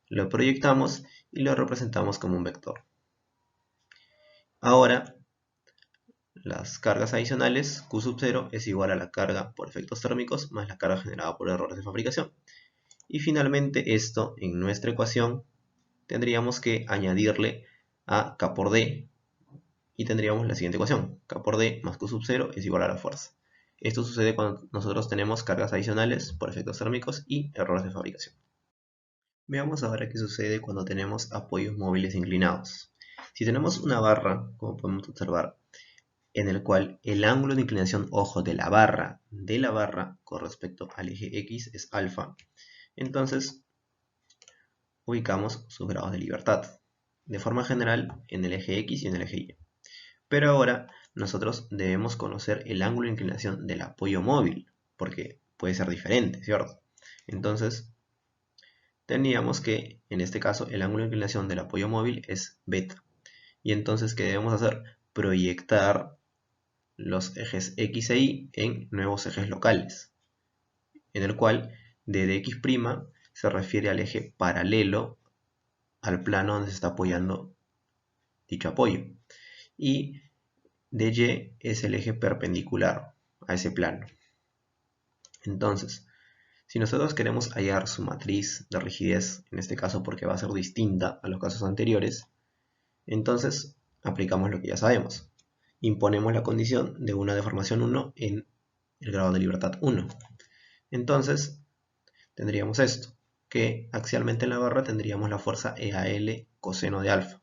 Lo proyectamos y lo representamos como un vector. Ahora, las cargas adicionales, Q sub 0 es igual a la carga por efectos térmicos más la carga generada por errores de fabricación. Y finalmente esto en nuestra ecuación tendríamos que añadirle a K por D y tendríamos la siguiente ecuación: K por D más Q sub 0 es igual a la fuerza. Esto sucede cuando nosotros tenemos cargas adicionales por efectos térmicos y errores de fabricación. Veamos ahora qué sucede cuando tenemos apoyos móviles inclinados. Si tenemos una barra, como podemos observar, en el cual el ángulo de inclinación, ojo, de la barra con respecto al eje X es alfa, entonces ubicamos sus grados de libertad, de forma general en el eje X y en el eje Y. Pero ahora nosotros debemos conocer el ángulo de inclinación del apoyo móvil, porque puede ser diferente, ¿cierto? Entonces, tendríamos que, en este caso, el ángulo de inclinación del apoyo móvil es beta. Y entonces, ¿qué debemos hacer? Proyectar los ejes X e Y en nuevos ejes locales, en el cual ddx' se refiere al eje paralelo al plano donde se está apoyando dicho apoyo, y dy es el eje perpendicular a ese plano. Entonces, si nosotros queremos hallar su matriz de rigidez, en este caso porque va a ser distinta a los casos anteriores, entonces aplicamos lo que ya sabemos. Imponemos la condición de una deformación 1 en el grado de libertad 1. Entonces, tendríamos esto, que axialmente en la barra tendríamos la fuerza EAL coseno de alfa,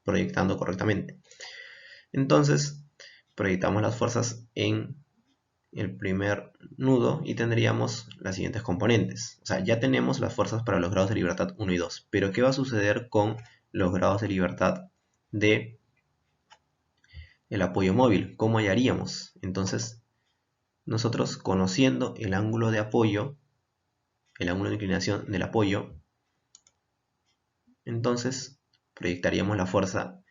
proyectando correctamente. Entonces, proyectamos las fuerzas en el primer nudo y tendríamos las siguientes componentes. O sea, ya tenemos las fuerzas para los grados de libertad 1 y 2, pero ¿qué va a suceder con los grados de libertad de el apoyo móvil? ¿Cómo hallaríamos? Entonces, nosotros conociendo el ángulo de apoyo, el ángulo de inclinación del apoyo, entonces proyectaríamos la fuerza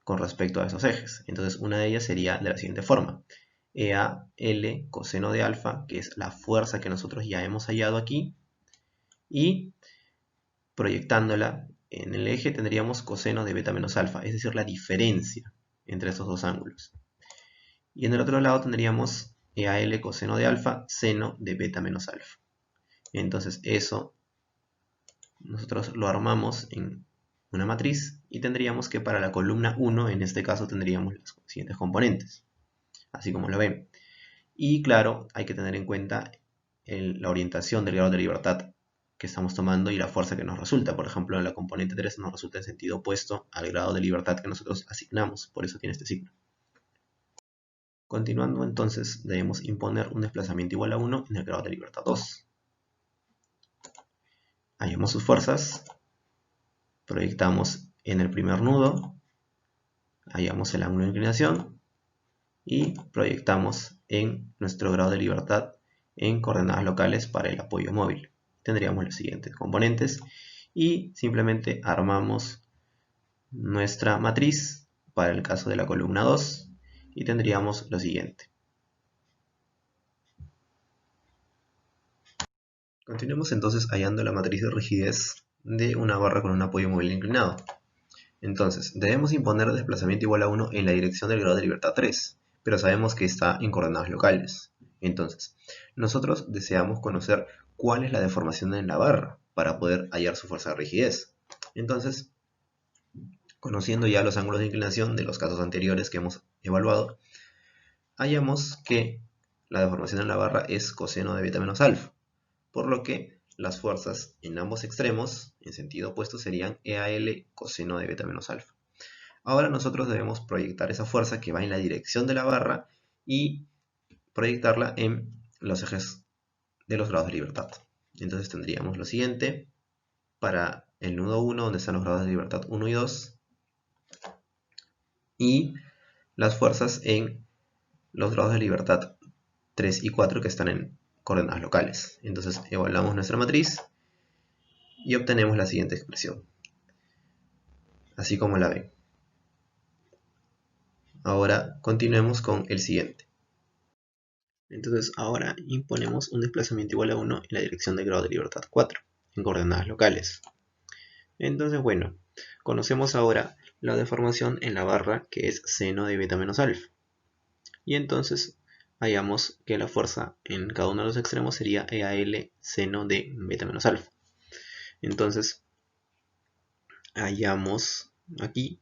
con respecto a esos ejes. Entonces, una de ellas sería de la siguiente forma: EAL coseno de alfa, que es la fuerza que nosotros ya hemos hallado aquí, y proyectándola en el eje tendríamos coseno de beta menos alfa, es decir, la diferencia entre estos dos ángulos. Y en el otro lado tendríamos EAL coseno de alfa, seno de beta menos alfa. Entonces eso nosotros lo armamos en una matriz y tendríamos que para la columna 1, en este caso, tendríamos los siguientes componentes, así como lo ven. Y claro, hay que tener en cuenta la orientación del grado de libertad que estamos tomando y la fuerza que nos resulta. Por ejemplo, en la componente 3 nos resulta en sentido opuesto al grado de libertad que nosotros asignamos, por eso tiene este signo. Continuando, entonces, debemos imponer un desplazamiento igual a 1 en el grado de libertad 2. Hallamos sus fuerzas, proyectamos en el primer nudo, hallamos el ángulo de inclinación y proyectamos en nuestro grado de libertad en coordenadas locales para el apoyo móvil. Tendríamos los siguientes componentes y simplemente armamos nuestra matriz para el caso de la columna 2 y tendríamos lo siguiente. Continuemos entonces hallando la matriz de rigidez de una barra con un apoyo móvil inclinado. Entonces, debemos imponer desplazamiento igual a 1 en la dirección del grado de libertad 3, pero sabemos que está en coordenadas locales. Entonces, nosotros deseamos conocer cuál es la deformación en la barra para poder hallar su fuerza de rigidez. Entonces, conociendo ya los ángulos de inclinación de los casos anteriores que hemos evaluado, hallamos que la deformación en la barra es coseno de beta menos alfa, por lo que las fuerzas en ambos extremos, en sentido opuesto, serían EAL coseno de beta menos alfa. Ahora nosotros debemos proyectar esa fuerza que va en la dirección de la barra y proyectarla en los ejes de los grados de libertad. Entonces tendríamos lo siguiente para el nudo 1, donde están los grados de libertad 1 y 2, y las fuerzas en los grados de libertad 3 y 4 que están en coordenadas locales. Entonces evaluamos nuestra matriz y obtenemos la siguiente expresión, así como la ven. Ahora continuemos con el siguiente. Entonces ahora imponemos un desplazamiento igual a 1 en la dirección del grado de libertad 4, en coordenadas locales. Entonces, bueno, conocemos ahora la deformación en la barra, que es seno de beta menos alfa. y entonces hallamos que la fuerza en cada uno de los extremos sería EAL seno de beta menos alfa. Entonces hallamos aquí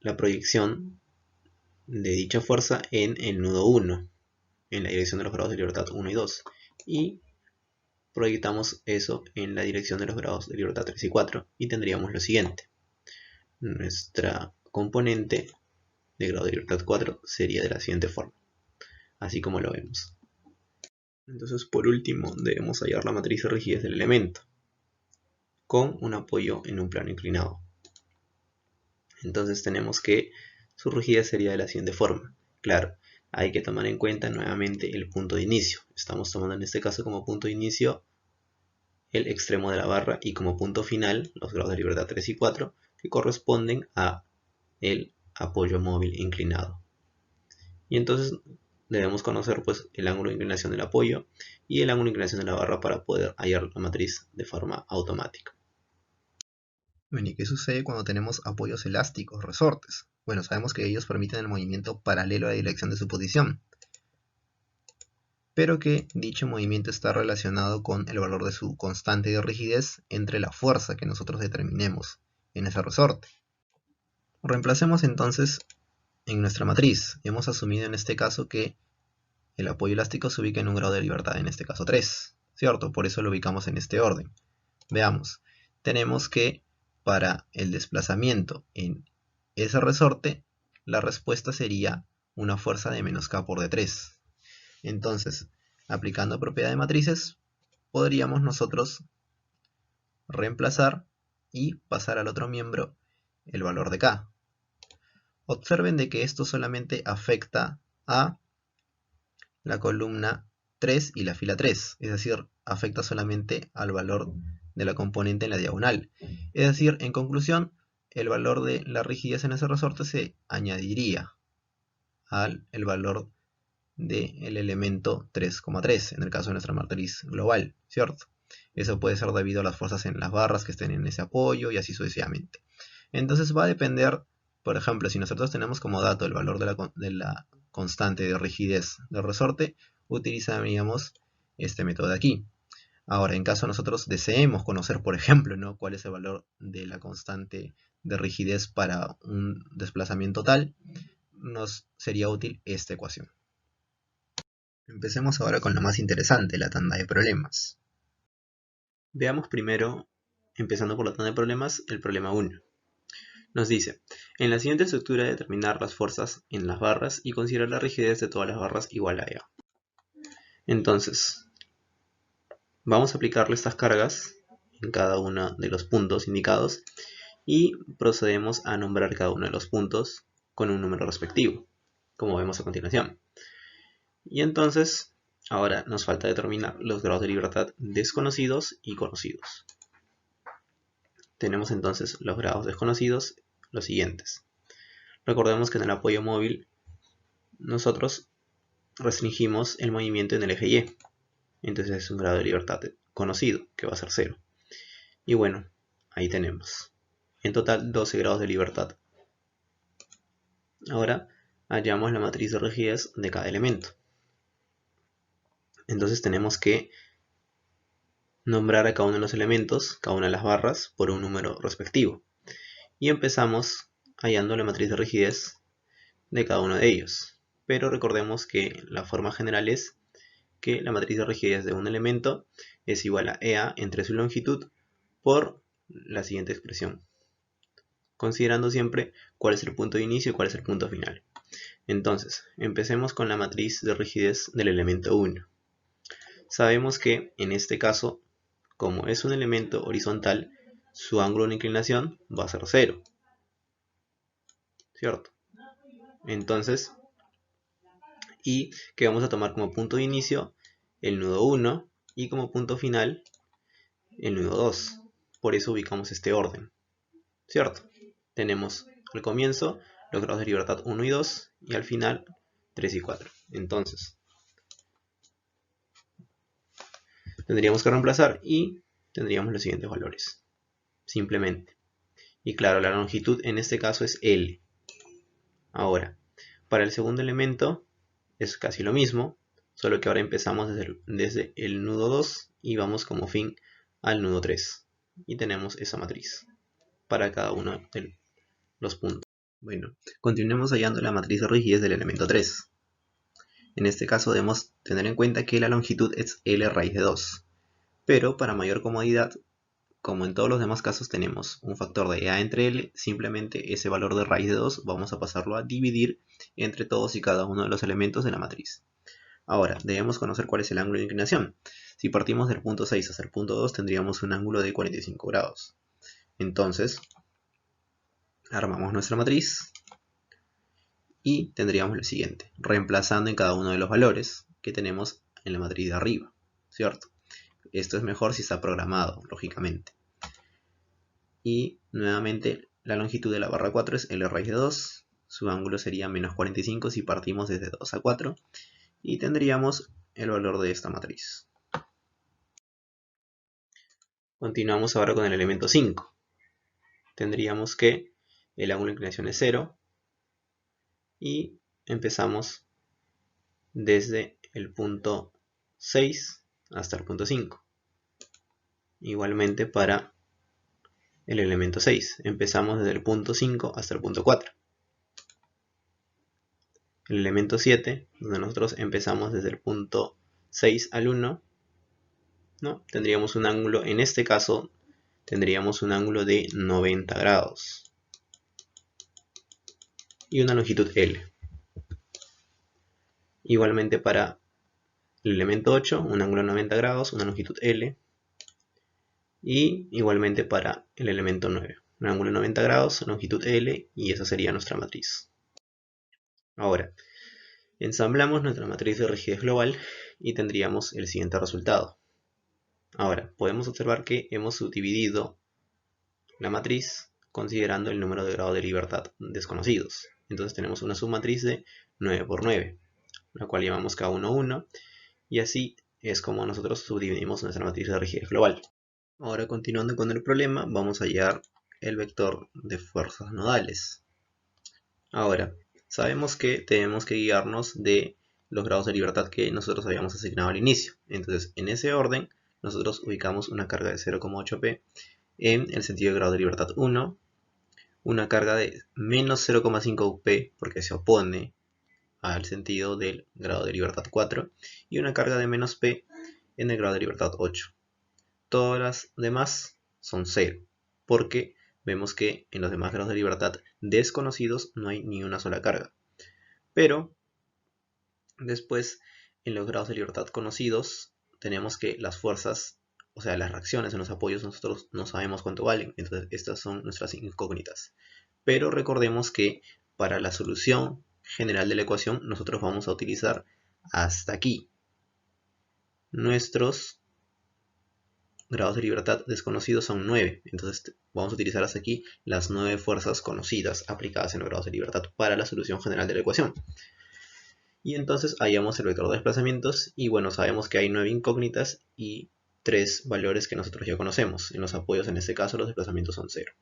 la proyección de dicha fuerza en el nudo 1, en la dirección de los grados de libertad 1 y 2, y proyectamos eso en la dirección de los grados de libertad 3 y 4, y tendríamos lo siguiente. Nuestra componente de grado de libertad 4 sería de la siguiente forma, así como lo vemos. Entonces, por último, debemos hallar la matriz de rigidez del elemento, con un apoyo en un plano inclinado. Entonces tenemos que su rigidez sería de la siguiente forma. Claro, hay que tomar en cuenta nuevamente el punto de inicio. Estamos tomando en este caso como punto de inicio el extremo de la barra y como punto final los grados de libertad 3 y 4, que corresponden a el apoyo móvil inclinado. Y entonces debemos conocer pues el ángulo de inclinación del apoyo y el ángulo de inclinación de la barra para poder hallar la matriz de forma automática. Bueno, ¿y qué sucede cuando tenemos apoyos elásticos, resortes? Bueno, sabemos que ellos permiten el movimiento paralelo a la dirección de su posición, pero que dicho movimiento está relacionado con el valor de su constante de rigidez entre la fuerza que nosotros determinemos en ese resorte. Reemplacemos entonces en nuestra matriz. Hemos asumido en este caso que el apoyo elástico se ubica en un grado de libertad, en este caso 3, ¿cierto? Por eso lo ubicamos en este orden. Veamos, tenemos que para el desplazamiento en ese resorte, la respuesta sería una fuerza de menos K por D3. Entonces, aplicando propiedad de matrices, podríamos nosotros reemplazar y pasar al otro miembro el valor de K. Observen de que esto solamente afecta a la columna 3 y la fila 3, es decir, afecta solamente al valor de la componente en la diagonal. Es decir, en conclusión, el valor de la rigidez en ese resorte se añadiría al valor del elemento 3,3, en el caso de nuestra matriz global, ¿cierto? Eso puede ser debido a las fuerzas en las barras que estén en ese apoyo y así sucesivamente. Entonces va a depender, por ejemplo, si nosotros tenemos como dato el valor de la constante de rigidez del resorte, utilizaríamos este método de aquí. Ahora, en caso nosotros deseemos conocer, por ejemplo, ¿no?, cuál es el valor de la constante de rigidez para un desplazamiento tal, nos sería útil esta ecuación. Empecemos ahora con lo más interesante, la tanda de problemas. Veamos primero, empezando por la tanda de problemas, el problema 1. Nos dice, en la siguiente estructura determinar las fuerzas en las barras y considerar la rigidez de todas las barras igual a EA. Entonces, vamos a aplicarle estas cargas en cada uno de los puntos indicados y procedemos a nombrar cada uno de los puntos con un número respectivo, como vemos a continuación. Y entonces, ahora nos falta determinar los grados de libertad desconocidos y conocidos. Tenemos entonces los grados desconocidos, los siguientes. Recordemos que en el apoyo móvil nosotros restringimos el movimiento en el eje Y. Entonces es un grado de libertad conocido, que va a ser 0. Y bueno, ahí tenemos. En total 12 grados de libertad. Ahora hallamos la matriz de rigidez de cada elemento. Entonces tenemos que nombrar a cada uno de los elementos, cada una de las barras, por un número respectivo. Y empezamos hallando la matriz de rigidez de cada uno de ellos. Pero recordemos que la forma general es que la matriz de rigidez de un elemento es igual a EA entre su longitud por la siguiente expresión, considerando siempre cuál es el punto de inicio y cuál es el punto final. Entonces, empecemos con la matriz de rigidez del elemento 1. Sabemos que en este caso, como es un elemento horizontal, su ángulo de inclinación va a ser 0, ¿cierto? Entonces, y que vamos a tomar como punto de inicio el nudo 1 y como punto final el nudo 2. Por eso ubicamos este orden, ¿cierto? Tenemos al comienzo los grados de libertad 1 y 2 y al final 3 y 4. Entonces, tendríamos que reemplazar y tendríamos los siguientes valores, simplemente. Y claro, la longitud en este caso es L. Ahora, Para el segundo elemento es casi lo mismo, solo que ahora empezamos desde el nudo 2 y vamos como fin al nudo 3. Y tenemos esa matriz para cada uno de los puntos. Bueno, continuemos hallando la matriz de rigidez del elemento 3. En este caso debemos tener en cuenta que la longitud es L raíz de 2. Pero para mayor comodidad, como en todos los demás casos tenemos un factor de A entre L, simplemente ese valor de raíz de 2 vamos a pasarlo a dividir entre todos y cada uno de los elementos de la matriz. Ahora, debemos conocer cuál es el ángulo de inclinación. Si partimos del punto 6 hasta el punto 2, tendríamos un ángulo de 45 grados. Entonces, armamos nuestra matriz y tendríamos lo siguiente, reemplazando en cada uno de los valores que tenemos en la matriz de arriba, ¿cierto? Esto es mejor si está programado, lógicamente. Y nuevamente la longitud de la barra 4 es L raíz de 2, su ángulo sería menos 45 si partimos desde 2 a 4, y tendríamos el valor de esta matriz. Continuamos ahora con el elemento 5. Tendríamos que el ángulo de inclinación es 0 y empezamos desde el punto 6 hasta el punto 5. Igualmente para el elemento 6, empezamos desde el punto 5 hasta el punto 4. El elemento 7, donde nosotros empezamos desde el punto 6 al 1, ¿no? Tendríamos un ángulo, en este caso, tendríamos un ángulo de 90 grados y una longitud L. Igualmente para el elemento 8, un ángulo de 90 grados, una longitud L. Y igualmente para el elemento 9, un ángulo de 90 grados, longitud L, y esa sería nuestra matriz. Ahora, ensamblamos nuestra matriz de rigidez global y tendríamos el siguiente resultado. Ahora, podemos observar que hemos subdividido la matriz considerando el número de grados de libertad desconocidos. Entonces tenemos una submatriz de 9 por 9, la cual llamamos K1, 1, y así es como nosotros subdividimos nuestra matriz de rigidez global. Ahora, continuando con el problema, vamos a hallar el vector de fuerzas nodales. Ahora, sabemos que tenemos que guiarnos de los grados de libertad que nosotros habíamos asignado al inicio. Entonces, en ese orden, nosotros ubicamos una carga de 0,8 p en el sentido de grado de libertad 1, una carga de menos 0,5 p porque se opone al sentido del grado de libertad 4, y una carga de menos p en el grado de libertad 8. Todas las demás son 0, porque vemos que en los demás grados de libertad desconocidos no hay ni una sola carga. Pero después, en los grados de libertad conocidos, tenemos que las fuerzas, o sea, las reacciones en los apoyos, nosotros no sabemos cuánto valen. Entonces, estas son nuestras incógnitas. Pero recordemos que para la solución general de la ecuación, nosotros vamos a utilizar hasta aquí nuestros grados de libertad desconocidos son 9, entonces vamos a utilizar hasta aquí las 9 fuerzas conocidas aplicadas en los grados de libertad para la solución general de la ecuación. Y entonces hallamos el vector de desplazamientos y bueno, sabemos que hay 9 incógnitas y 3 valores que nosotros ya conocemos. En los apoyos, en este caso, los desplazamientos son 0.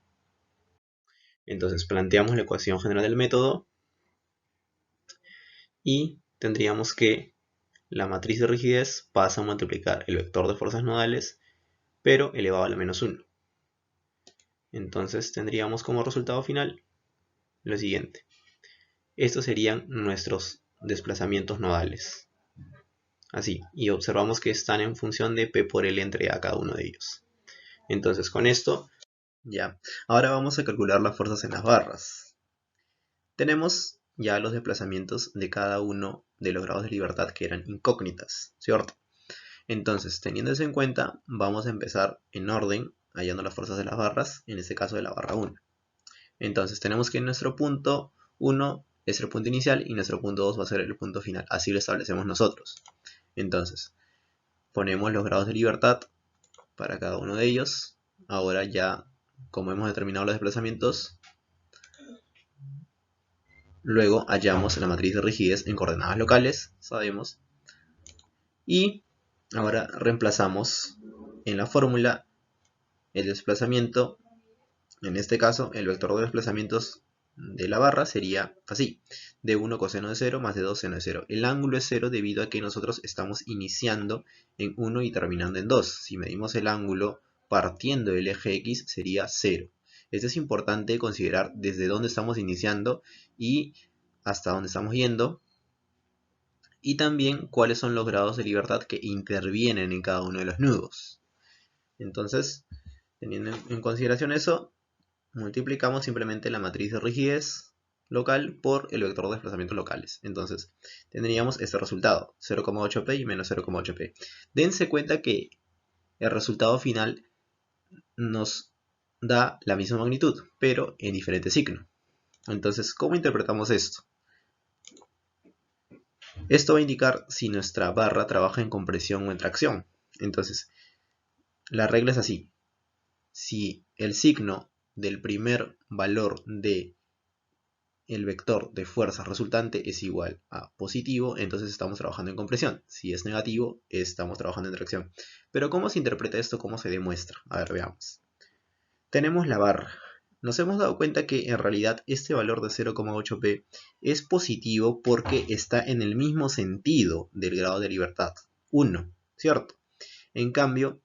Entonces planteamos la ecuación general del método y tendríamos que la matriz de rigidez pasa a multiplicar el vector de fuerzas nodales pero elevado a la menos 1. Entonces tendríamos como resultado final lo siguiente. Estos serían nuestros desplazamientos nodales. Así, y observamos que están en función de P por L entre A cada uno de ellos. Entonces con esto, ya. Ahora vamos a calcular las fuerzas en las barras. Tenemos ya los desplazamientos de cada uno de los grados de libertad que eran incógnitas, ¿cierto? Entonces, teniendo eso en cuenta, vamos a empezar en orden, hallando las fuerzas de las barras, en este caso de la barra 1. Entonces, tenemos que nuestro punto 1 es el punto inicial y nuestro punto 2 va a ser el punto final. Así lo establecemos nosotros. Entonces, ponemos los grados de libertad para cada uno de ellos. Ahora ya, como hemos determinado los desplazamientos, luego hallamos la matriz de rigidez en coordenadas locales, sabemos, y ahora reemplazamos en la fórmula el desplazamiento, en este caso el vector de desplazamientos de la barra sería así: de 1 coseno de 0 más de 2 seno de 0. El ángulo es 0 debido a que nosotros estamos iniciando en 1 y terminando en 2. Si medimos el ángulo partiendo del eje X sería 0. Esto es importante considerar desde dónde estamos iniciando y hasta dónde estamos yendo, y también cuáles son los grados de libertad que intervienen en cada uno de los nudos. Entonces, teniendo en consideración eso, multiplicamos simplemente la matriz de rigidez local por el vector de desplazamientos locales. Entonces, tendríamos este resultado, 0,8p y menos 0,8p. Dense cuenta que el resultado final nos da la misma magnitud, pero en diferente signo. Entonces, ¿cómo interpretamos esto? Esto va a indicar si nuestra barra trabaja en compresión o en tracción. Entonces, la regla es así: si el signo del primer valor de el vector de fuerza resultante es igual a positivo, entonces estamos trabajando en compresión. Si es negativo, estamos trabajando en tracción. Pero ¿cómo se interpreta esto? ¿Cómo se demuestra? A ver, veamos. Tenemos la barra. Nos hemos dado cuenta que en realidad este valor de 0,8p es positivo porque está en el mismo sentido del grado de libertad, 1, ¿cierto? En cambio,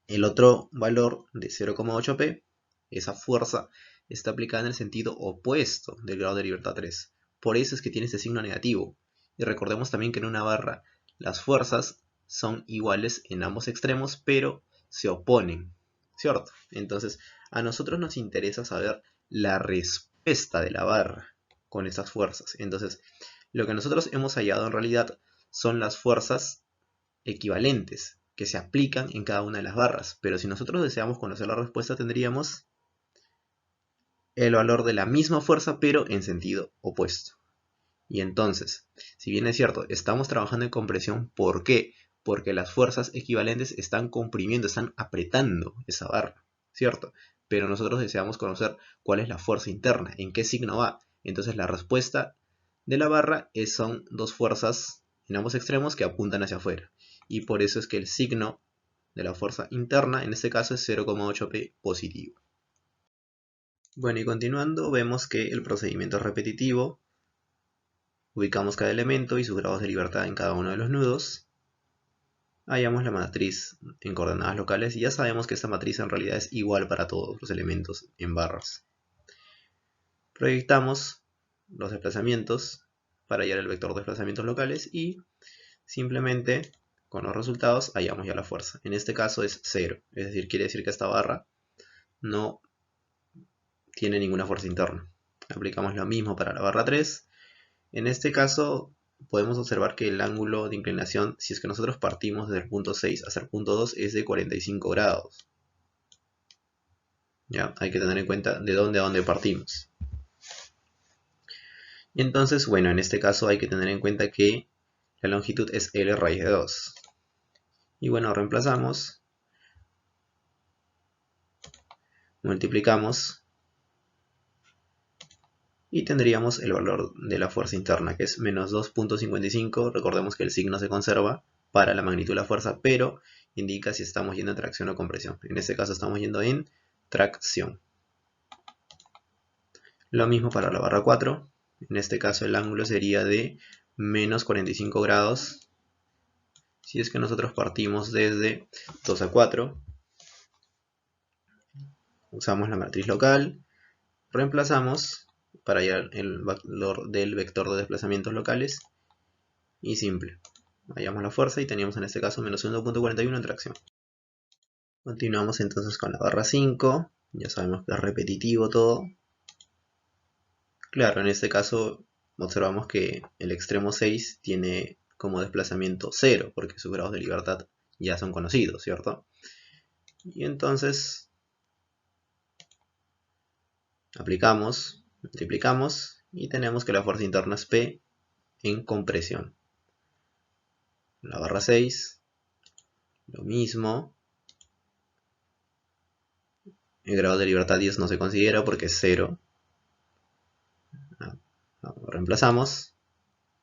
el otro valor de 0,8p, esa fuerza, está aplicada en el sentido opuesto del grado de libertad 3. Por eso es que tiene este signo negativo. Y recordemos también que en una barra las fuerzas son iguales en ambos extremos, pero se oponen, ¿cierto? Entonces, a nosotros nos interesa saber la respuesta de la barra con estas fuerzas. Entonces, lo que nosotros hemos hallado en realidad son las fuerzas equivalentes que se aplican en cada una de las barras. Pero si nosotros deseamos conocer la respuesta, tendríamos el valor de la misma fuerza, pero en sentido opuesto. Y entonces, si bien es cierto, estamos trabajando en compresión, ¿por qué? Porque las fuerzas equivalentes están comprimiendo, están apretando esa barra, ¿cierto? Pero nosotros deseamos conocer cuál es la fuerza interna, en qué signo va. Entonces la respuesta de la barra son dos fuerzas en ambos extremos que apuntan hacia afuera. Y por eso es que el signo de la fuerza interna, en este caso, es 0,8p positivo. Bueno, y continuando, vemos que el procedimiento es repetitivo. Ubicamos cada elemento y sus grados de libertad en cada uno de los nudos. Hallamos la matriz en coordenadas locales y ya sabemos que esta matriz en realidad es igual para todos los elementos en barras. Proyectamos los desplazamientos para hallar el vector de desplazamientos locales y simplemente con los resultados hallamos ya la fuerza. En este caso es 0, es decir, quiere decir que esta barra no tiene ninguna fuerza interna. Aplicamos lo mismo para la barra 3. En este caso podemos observar que el ángulo de inclinación, si es que nosotros partimos desde el punto 6 hasta el punto 2, es de 45 grados. ¿Ya? Hay que tener en cuenta de dónde a dónde partimos. Y entonces, bueno, en este caso hay que tener en cuenta que la longitud es L raíz de 2. Y bueno, reemplazamos, multiplicamos y tendríamos el valor de la fuerza interna, que es menos 2.55. Recordemos que el signo se conserva para la magnitud de la fuerza, pero indica si estamos yendo en tracción o compresión. En este caso estamos yendo en tracción. Lo mismo para la barra 4. En este caso el ángulo sería de menos 45 grados. Si es que nosotros partimos desde 2 a 4. Usamos la matriz local. Reemplazamos para hallar el valor del vector de desplazamientos locales. Y simple. Hallamos la fuerza y teníamos en este caso menos 1.41 en tracción. Continuamos entonces con la barra 5. Ya sabemos que es repetitivo todo. Claro, en este caso observamos que el extremo 6 tiene como desplazamiento 0, porque sus grados de libertad ya son conocidos, ¿cierto? Y entonces aplicamos, multiplicamos y tenemos que la fuerza interna es P en compresión. La barra 6, lo mismo. El grado de libertad 10 no se considera porque es 0. Reemplazamos,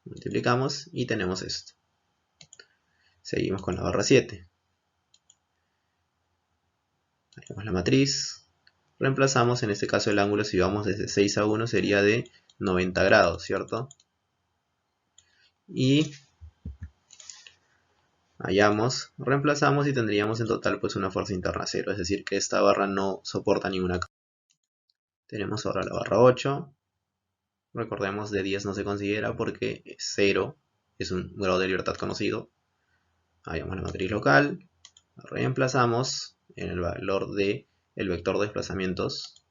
multiplicamos y tenemos esto. Seguimos con la barra 7. Hacemos la matriz, reemplazamos en este caso el ángulo, si vamos desde 6 a 1 sería de 90 grados, ¿cierto? Y hallamos, reemplazamos y tendríamos en total pues una fuerza interna 0, es decir que esta barra no soporta ninguna carga. Tenemos ahora la barra 8, recordemos de 10 no se considera porque 0 es un grado de libertad conocido. Hallamos la matriz local, reemplazamos en el valor del vector de desplazamientos,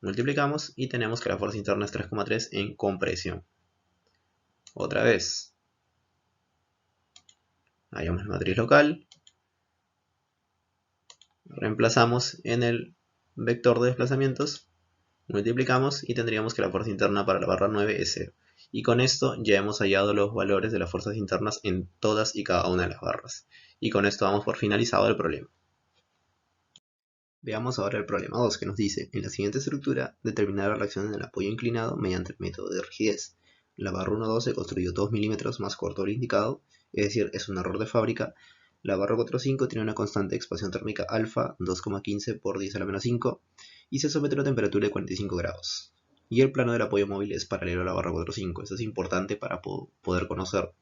multiplicamos y tenemos que la fuerza interna es 3,3 en compresión. Otra vez, hallamos la matriz local, reemplazamos en el vector de desplazamientos, multiplicamos y tendríamos que la fuerza interna para la barra 9 es 0. Y con esto ya hemos hallado los valores de las fuerzas internas en todas y cada una de las barras. Y con esto damos por finalizado el problema. Veamos ahora el problema 2 que nos dice, en la siguiente estructura, determinar la reacción en el apoyo inclinado mediante el método de rigidez. La barra 1.2 se construyó 2 milímetros más corto del indicado, es decir, es un error de fábrica. La barra 4.5 tiene una constante de expansión térmica alfa 2,15 por 10 a la menos 5 y se somete a una temperatura de 45 grados. Y el plano del apoyo móvil es paralelo a la barra 4.5. Esto es importante para poder conocer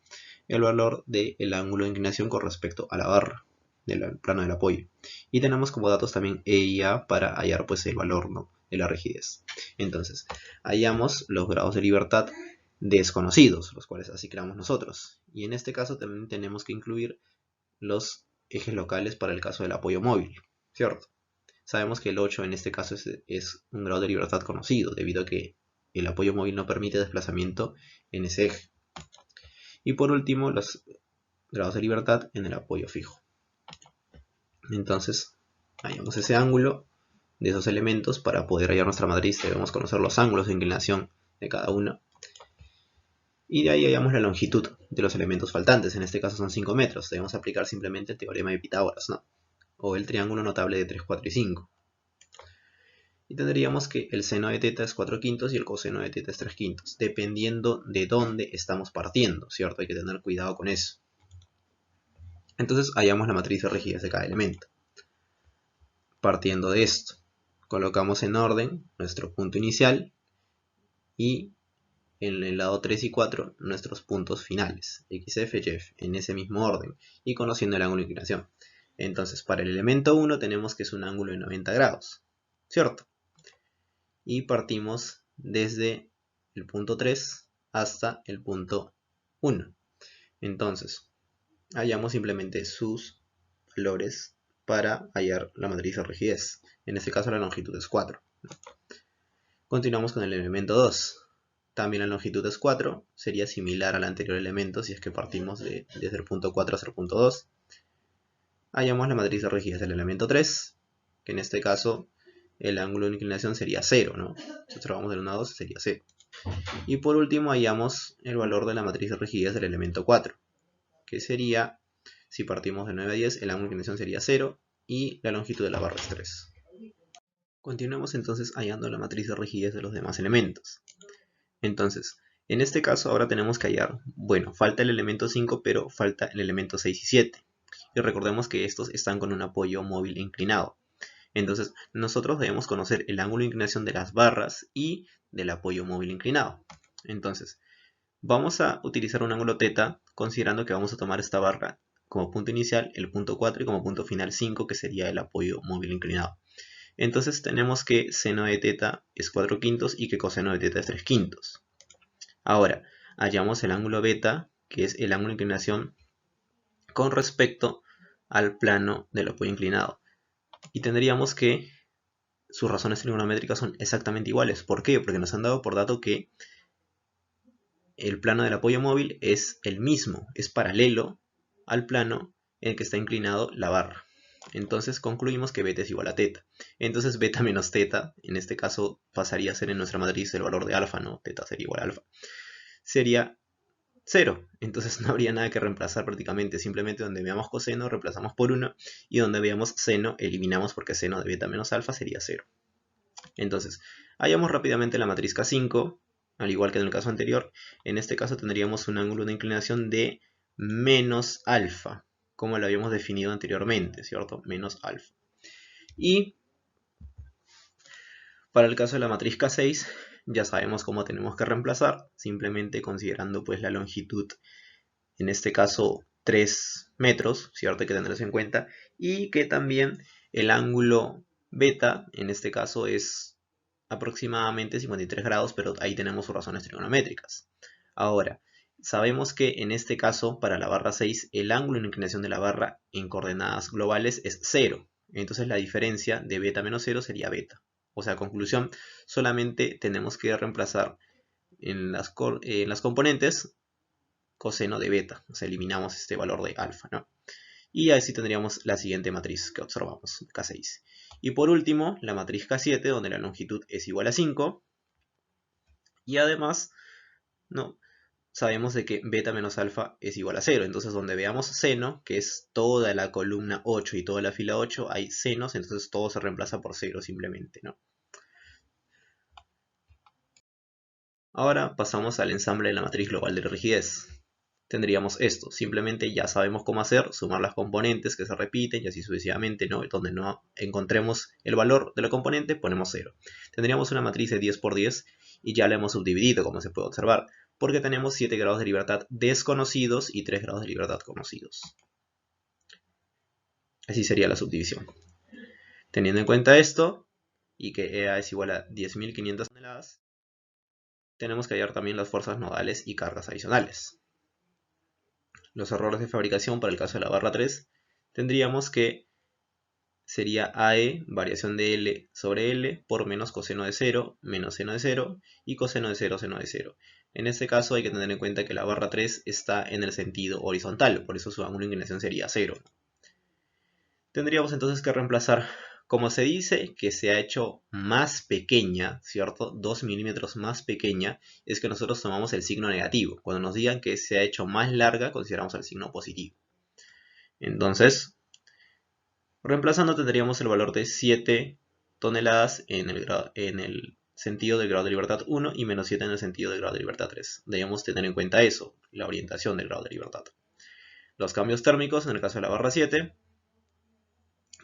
el valor del ángulo de inclinación con respecto a la barra del plano del apoyo. Y tenemos como datos también E y A para hallar pues el valor, ¿no?, de la rigidez. Entonces, hallamos los grados de libertad desconocidos, los cuales asignamos nosotros. Y en este caso también tenemos que incluir los ejes locales para el caso del apoyo móvil, ¿cierto? Sabemos que el 8 en este caso es un grado de libertad conocido, debido a que el apoyo móvil no permite desplazamiento en ese eje. Y por último, los grados de libertad en el apoyo fijo. Entonces, hallamos ese ángulo de esos elementos. Para poder hallar nuestra matriz debemos conocer los ángulos de inclinación de cada uno. Y de ahí hallamos la longitud de los elementos faltantes. En este caso son 5 metros. Debemos aplicar simplemente el teorema de Pitágoras, ¿no?, o el triángulo notable de 3, 4 y 5. Y tendríamos que el seno de teta es 4/5 y el coseno de teta es 3/5, dependiendo de dónde estamos partiendo, ¿cierto? Hay que tener cuidado con eso. Entonces hallamos la matriz de rigidez de cada elemento. Partiendo de esto, colocamos en orden nuestro punto inicial y en el lado 3 y 4 nuestros puntos finales, x, f y f, en ese mismo orden y conociendo el ángulo de inclinación. Entonces para el elemento 1 tenemos que es un ángulo de 90 grados, ¿cierto? Y partimos desde el punto 3 hasta el punto 1. Entonces hallamos simplemente sus valores para hallar la matriz de rigidez. En este caso la longitud es 4. Continuamos con el elemento 2. También la longitud es 4. Sería similar al anterior elemento si es que partimos desde el punto 4 hasta el punto 2. Hallamos la matriz de rigidez del elemento 3, que en este caso el ángulo de inclinación sería 0, ¿no? Si observamos del 1 a 2 sería 0. Y por último hallamos el valor de la matriz de rigidez del elemento 4, que sería, si partimos de 9 a 10, el ángulo de inclinación sería 0 y la longitud de la barra es 3. Continuemos entonces hallando la matriz de rigidez de los demás elementos. Entonces, en este caso ahora tenemos que hallar, bueno, falta el elemento 5, pero falta el elemento 6 y 7. Y recordemos que estos están con un apoyo móvil inclinado. Entonces, nosotros debemos conocer el ángulo de inclinación de las barras y del apoyo móvil inclinado. Entonces, vamos a utilizar un ángulo θ, considerando que vamos a tomar esta barra como punto inicial, el punto 4, y como punto final 5, que sería el apoyo móvil inclinado. Entonces tenemos que seno de θ es 4/5 y que coseno de θ es 3/5. Ahora, hallamos el ángulo beta, que es el ángulo de inclinación con respecto al plano del apoyo inclinado. Y tendríamos que sus razones trigonométricas son exactamente iguales. ¿Por qué? Porque nos han dado por dato que el plano del apoyo móvil es el mismo, es paralelo al plano en el que está inclinado la barra. Entonces concluimos que beta es igual a θ. Entonces beta menos θ, en este caso pasaría a ser en nuestra matriz el valor de alfa, ¿no? θ sería igual a alfa. Sería 0. Entonces no habría nada que reemplazar prácticamente. Simplemente donde veamos coseno reemplazamos por 1 y donde veamos seno eliminamos porque seno de beta menos alfa sería 0. Entonces, hallamos rápidamente la matriz K5, al igual que en el caso anterior. En este caso tendríamos un ángulo de inclinación de menos alfa, como lo habíamos definido anteriormente, ¿cierto? Menos alfa. Y Para el caso de la matriz K6, ya sabemos cómo tenemos que reemplazar, simplemente considerando pues la longitud, en este caso 3 metros, ¿cierto? Hay que tenerlo en cuenta, y que también el ángulo beta, en este caso es aproximadamente 53 grados, pero ahí tenemos sus razones trigonométricas. Ahora, sabemos que en este caso, para la barra 6, el ángulo de inclinación de la barra en coordenadas globales es 0. Entonces la diferencia de beta menos 0 sería beta. O sea, conclusión, solamente tenemos que reemplazar en las componentes coseno de beta. O sea, eliminamos este valor de alfa, ¿no? Y así tendríamos la siguiente matriz que observamos, K6. Y por último, la matriz K7, donde la longitud es igual a 5. Y además, ¿no?, sabemos de que beta menos alfa es igual a 0. Entonces, donde veamos seno, que es toda la columna 8 y toda la fila 8, hay senos, entonces todo se reemplaza por 0 simplemente, ¿no? Ahora pasamos al ensamble de la matriz global de rigidez. Tendríamos esto, simplemente ya sabemos cómo hacer, sumar las componentes que se repiten y así sucesivamente, ¿no? Donde no encontremos el valor de la componente, ponemos 0. Tendríamos una matriz de 10 por 10 y ya la hemos subdividido, como se puede observar, porque tenemos 7 grados de libertad desconocidos y 3 grados de libertad conocidos. Así sería la subdivisión. Teniendo en cuenta esto, y que EA es igual a 10.500 toneladas, tenemos que hallar también las fuerzas nodales y cargas adicionales. Los errores de fabricación para el caso de la barra 3, tendríamos que sería AE, variación de L sobre L, por menos coseno de 0, menos seno de 0, y coseno de 0, seno de 0. En este caso hay que tener en cuenta que la barra 3 está en el sentido horizontal, por eso su ángulo de inclinación sería 0. Tendríamos entonces que reemplazar, como se dice que se ha hecho más pequeña, ¿cierto? 2 milímetros más pequeña, es que nosotros tomamos el signo negativo. Cuando nos digan que se ha hecho más larga, consideramos el signo positivo. Entonces, reemplazando tendríamos el valor de 7 toneladas en el sentido del grado de libertad 1 y menos 7 en el sentido del grado de libertad 3. Debemos tener en cuenta eso, la orientación del grado de libertad. Los cambios térmicos, en el caso de la barra 7,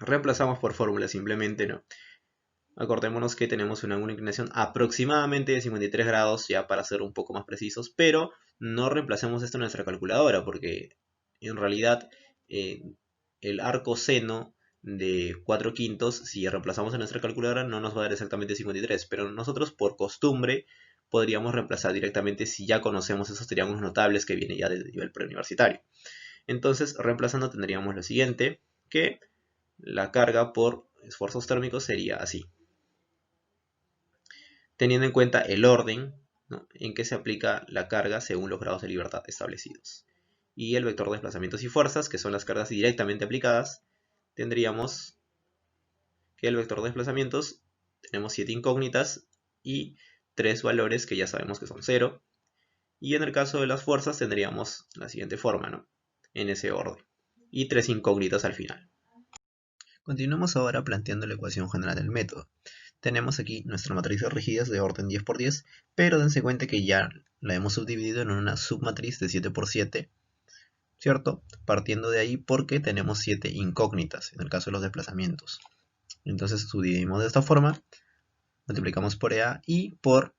reemplazamos por fórmula simplemente, ¿no? Acordémonos que tenemos un ángulo de inclinación aproximadamente de 53 grados, ya para ser un poco más precisos, pero no reemplacemos esto en nuestra calculadora, porque en realidad el arco seno de 4 quintos, si reemplazamos en nuestra calculadora, no nos va a dar exactamente 53, pero nosotros por costumbre podríamos reemplazar directamente si ya conocemos esos triángulos notables que vienen ya del nivel preuniversitario. Entonces, reemplazando tendríamos lo siguiente, que la carga por esfuerzos térmicos sería así. Teniendo en cuenta el orden, ¿no?, en que se aplica la carga según los grados de libertad establecidos. Y el vector de desplazamientos y fuerzas, que son las cargas directamente aplicadas, tendríamos que el vector de desplazamientos, tenemos 7 incógnitas y 3 valores que ya sabemos que son 0. Y en el caso de las fuerzas tendríamos la siguiente forma, ¿no?, en ese orden. Y 3 incógnitas al final. Continuamos ahora planteando la ecuación general del método. Tenemos aquí nuestra matriz de rigidez de orden 10 por 10, pero dense cuenta que ya la hemos subdividido en una submatriz de 7 por 7, ¿cierto? Partiendo de ahí porque tenemos 7 incógnitas en el caso de los desplazamientos. Entonces subdividimos de esta forma, multiplicamos por EA y por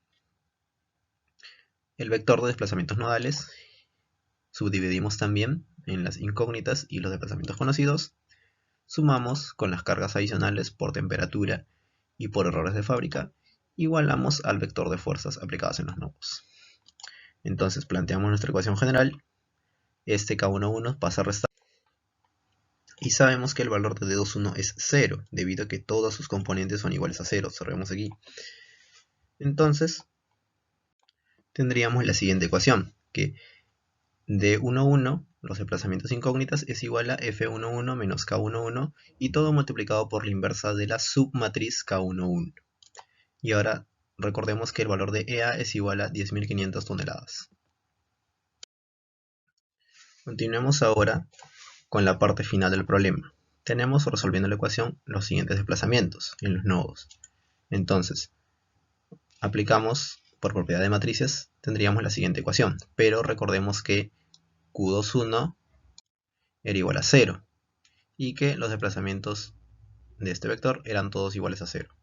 el vector de desplazamientos nodales, subdividimos también en las incógnitas y los desplazamientos conocidos, sumamos con las cargas adicionales por temperatura y por errores de fábrica, igualamos al vector de fuerzas aplicadas en los nodos. Entonces planteamos nuestra ecuación general, este K11 pasa a restar, y sabemos que el valor de D21 es 0, debido a que todas sus componentes son iguales a 0, observemos aquí. Entonces, tendríamos la siguiente ecuación, que D11, los desplazamientos incógnitas, es igual a F11 menos K11, y todo multiplicado por la inversa de la submatriz K11. Y ahora recordemos que el valor de EA es igual a 10.500 toneladas. Continuemos ahora con la parte final del problema. Tenemos, resolviendo la ecuación, los siguientes desplazamientos en los nodos. Entonces, aplicamos por propiedad de matrices, tendríamos la siguiente ecuación, pero recordemos que Q21 era igual a 0 y que los desplazamientos de este vector eran todos iguales a 0.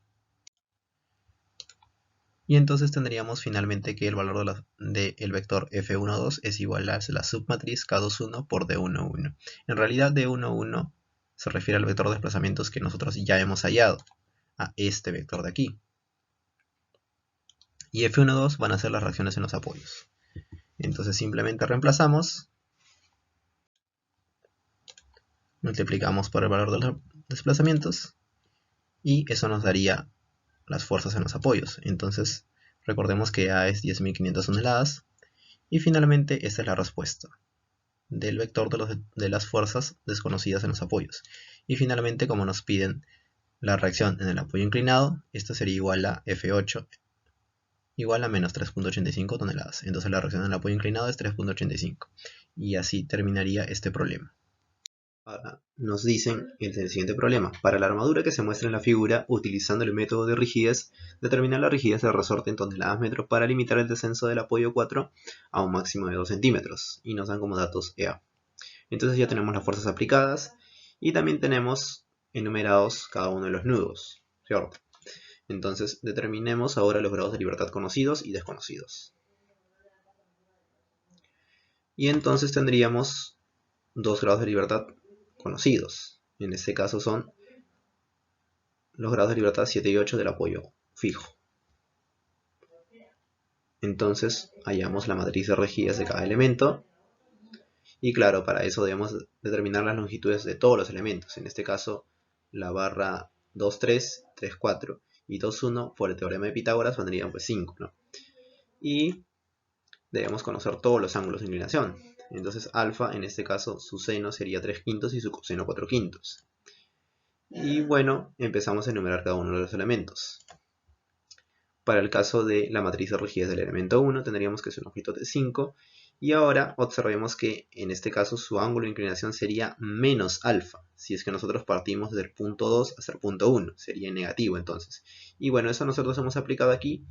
Y entonces tendríamos finalmente que el valor del vector F12 es igual a la submatriz K21 por D11. En realidad D11 se refiere al vector de desplazamientos que nosotros ya hemos hallado, a este vector de aquí. Y F12 van a ser las reacciones en los apoyos. Entonces simplemente reemplazamos, multiplicamos por el valor de los desplazamientos y eso nos daría las fuerzas en los apoyos. Entonces recordemos que A es 10.500 toneladas y finalmente esta es la respuesta del vector de las fuerzas desconocidas en los apoyos. Y finalmente, como nos piden la reacción en el apoyo inclinado, esto sería igual a F8 igual a menos 3.85 toneladas. Entonces la reacción en el apoyo inclinado es 3.85 y así terminaría este problema. Ahora nos dicen el siguiente problema. Para la armadura que se muestra en la figura, utilizando el método de rigidez, determinar la rigidez del resorte en toneladas metros para limitar el descenso del apoyo 4 a un máximo de 2 centímetros. Y nos dan como datos EA. Entonces ya tenemos las fuerzas aplicadas y también tenemos enumerados cada uno de los nudos, ¿cierto? Entonces determinemos ahora los grados de libertad conocidos y desconocidos. Y entonces tendríamos dos grados de libertad conocidos. En este caso son los grados de libertad 7 y 8 del apoyo fijo. Entonces hallamos la matriz de rigidez de cada elemento. Y claro, para eso debemos determinar las longitudes de todos los elementos. En este caso, la barra 2, 3, 3, 4 y 2, 1, por el teorema de Pitágoras, vendrían pues 5, ¿no? Y debemos conocer todos los ángulos de inclinación. Entonces alfa, en este caso, su seno sería 3 quintos y su coseno 4 quintos. Y bueno, empezamos a enumerar cada uno de los elementos. Para el caso de la matriz de rigidez del elemento 1, tendríamos que su longitud es 5. Y ahora observemos que en este caso su ángulo de inclinación sería menos alfa. Si es que nosotros partimos del punto 2 hasta el punto 1, sería negativo entonces. Y bueno, eso nosotros hemos aplicado aquí.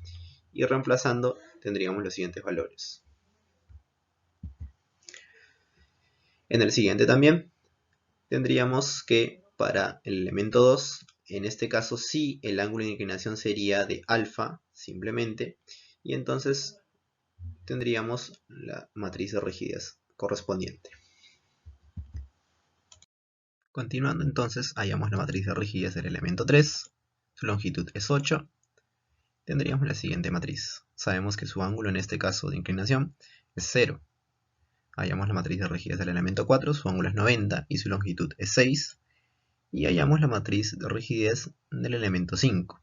Y reemplazando tendríamos los siguientes valores. En el siguiente también tendríamos que para el elemento 2, en este caso sí el ángulo de inclinación sería de alfa simplemente, y entonces tendríamos la matriz de rigidez correspondiente. Continuando entonces, hallamos la matriz de rigidez del elemento 3, su longitud es 8, tendríamos la siguiente matriz. Sabemos que su ángulo en este caso de inclinación es 0. Hallamos la matriz de rigidez del elemento 4, su ángulo es 90 y su longitud es 6. Y hallamos la matriz de rigidez del elemento 5.